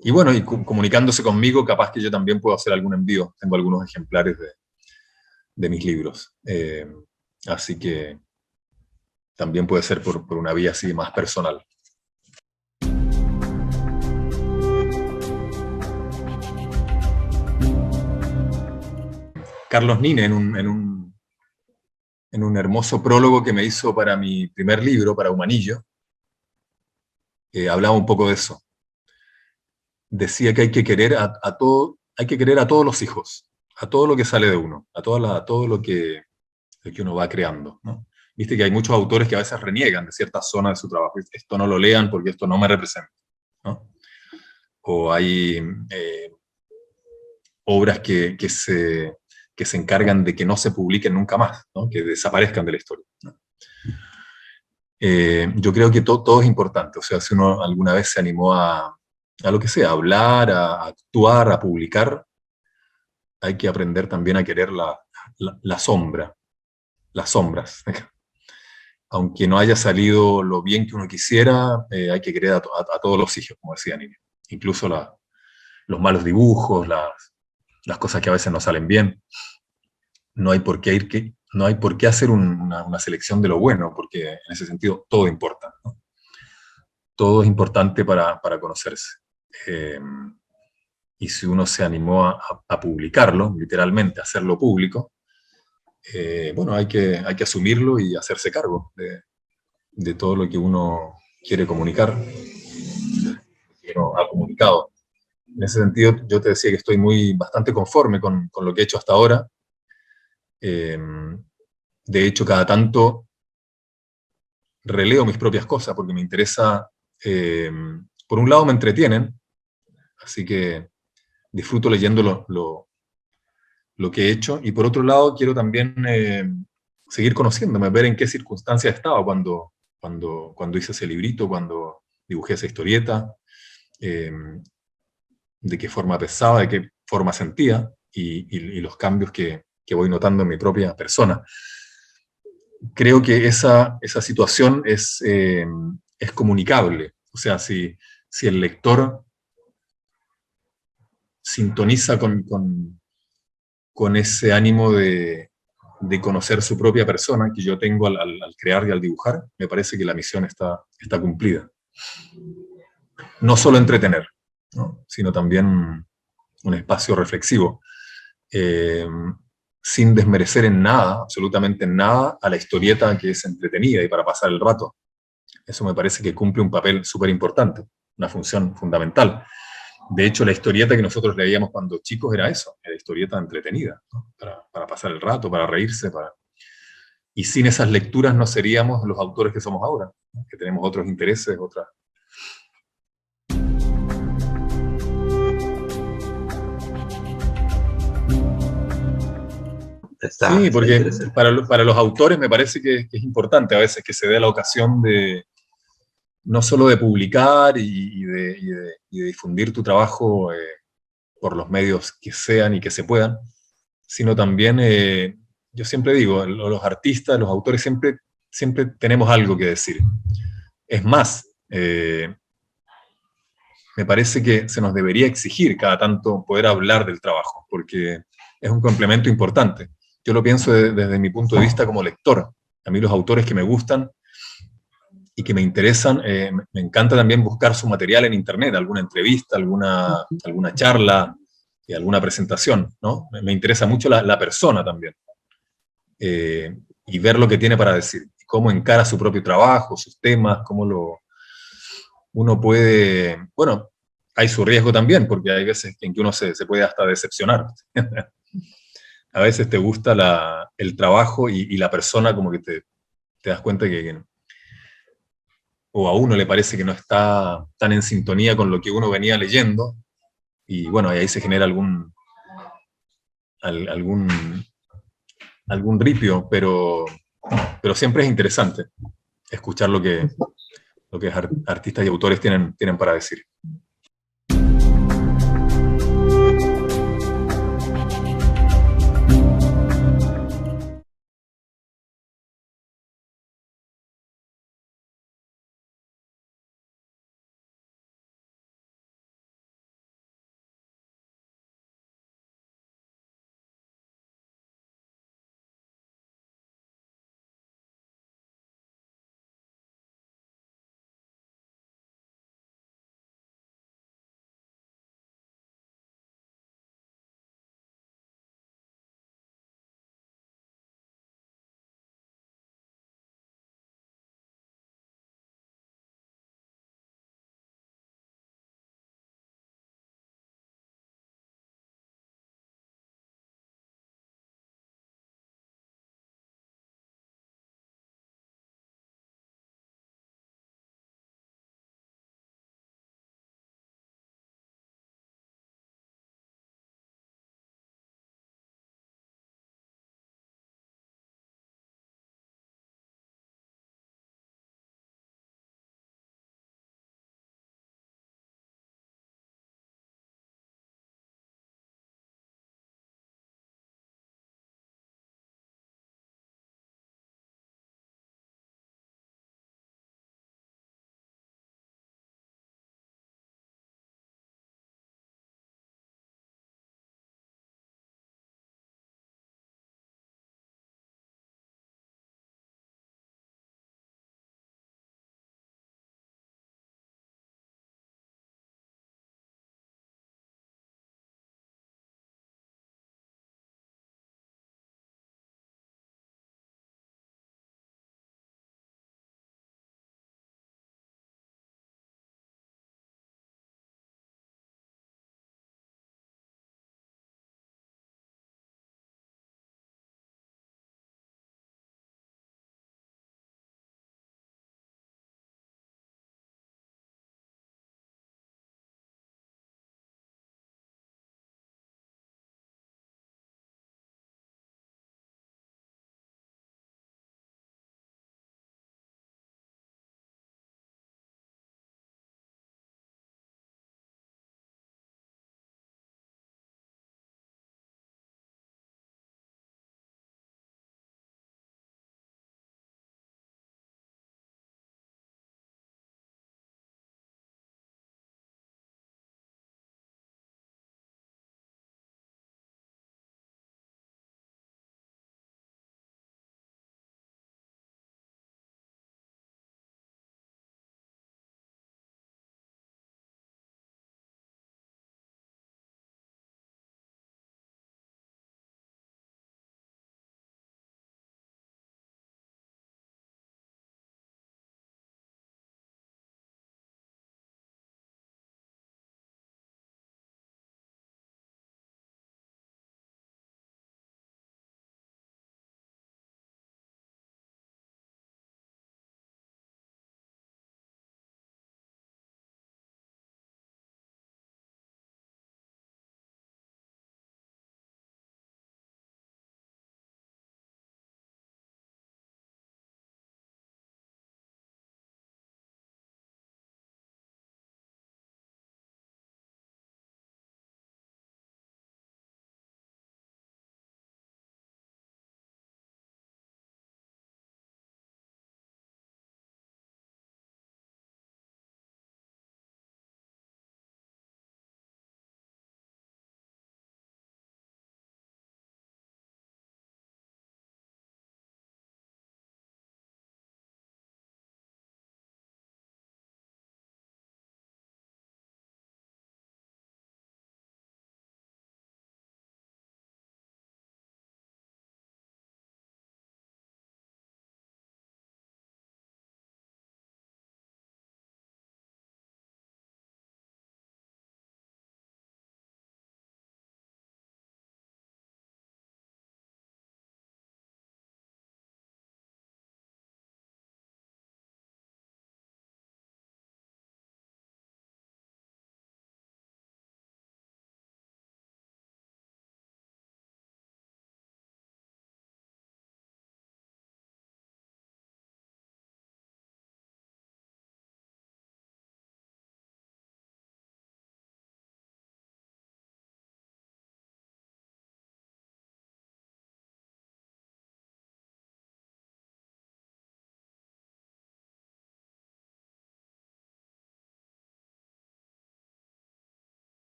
Y bueno, y comunicándose conmigo, capaz que yo también puedo hacer algún envío. Tengo algunos ejemplares de mis libros. Así que también puede ser por una vía así más personal. Carlos Nine, en un hermoso prólogo que me hizo para mi primer libro, para Humanillo, hablaba un poco de eso. Decía que hay que querer hay que querer a todos los hijos, a todo lo que sale de uno, a todo lo que uno va creando, ¿no? Viste que hay muchos autores que a veces reniegan de ciertas zonas de su trabajo. Esto no lo lean porque esto no me representa, ¿no? O hay obras que se encargan de que no se publiquen nunca más, ¿no? Que desaparezcan de la historia, ¿no? Yo creo que todo es importante. O sea, si uno alguna vez se animó a lo que sea, a hablar, a actuar, a publicar, hay que aprender también a querer la sombra, las sombras. Aunque no haya salido lo bien que uno quisiera, hay que querer a todos los hijos, como decía Nini. Incluso los malos dibujos, las cosas que a veces no salen bien. No hay por qué hacer una selección de lo bueno, porque en ese sentido todo importa, ¿no? Todo es importante para conocerse. Y si uno se animó a publicarlo, literalmente, a hacerlo público, bueno, hay que asumirlo y hacerse cargo de todo lo que uno quiere comunicar, que uno ha comunicado. En ese sentido, yo te decía que estoy bastante conforme con lo que he hecho hasta ahora. De hecho, cada tanto releo mis propias cosas porque me interesa. Por un lado me entretienen, así que disfruto leyendo lo que he hecho, y por otro lado quiero también seguir conociéndome, ver en qué circunstancias estaba cuando hice ese librito, cuando dibujé esa historieta, de qué forma pensaba, de qué forma sentía, y los cambios que voy notando en mi propia persona. Creo que esa situación es comunicable. O sea, si el lector sintoniza con ese ánimo de conocer su propia persona que yo tengo al crear y al dibujar, me parece que la misión está cumplida. No solo entretener, ¿no? Sino también un espacio reflexivo, sin desmerecer en nada, absolutamente en nada, a la historieta que es entretenida y para pasar el rato. Eso me parece que cumple un papel súper importante, una función fundamental. De hecho, la historieta que nosotros leíamos cuando chicos era eso, era historieta entretenida, ¿no? Para pasar el rato, para reírse. Y sin esas lecturas no seríamos los autores que somos ahora, ¿no? Que tenemos otros intereses, otras... Sí, porque para los autores me parece que es importante a veces que se dé la ocasión de no solo de publicar y de difundir tu trabajo por los medios que sean y que se puedan, sino también, yo siempre digo, los artistas, los autores siempre tenemos algo que decir. Es más, me parece que se nos debería exigir cada tanto poder hablar del trabajo, porque es un complemento importante. Yo lo pienso desde mi punto de vista como lector. A mí los autores que me gustan y que me interesan, me encanta también buscar su material en internet, alguna entrevista, alguna charla, alguna presentación, ¿no? Me interesa mucho la persona también. Y ver lo que tiene para decir, cómo encara su propio trabajo, sus temas, uno puede... Bueno, hay su riesgo también, porque hay veces en que uno se puede hasta decepcionar. A veces te gusta el trabajo y la persona como que te das cuenta o a uno le parece que no está tan en sintonía con lo que uno venía leyendo, y bueno, ahí se genera algún ripio, pero siempre es interesante escuchar lo que artistas y autores tienen para decir.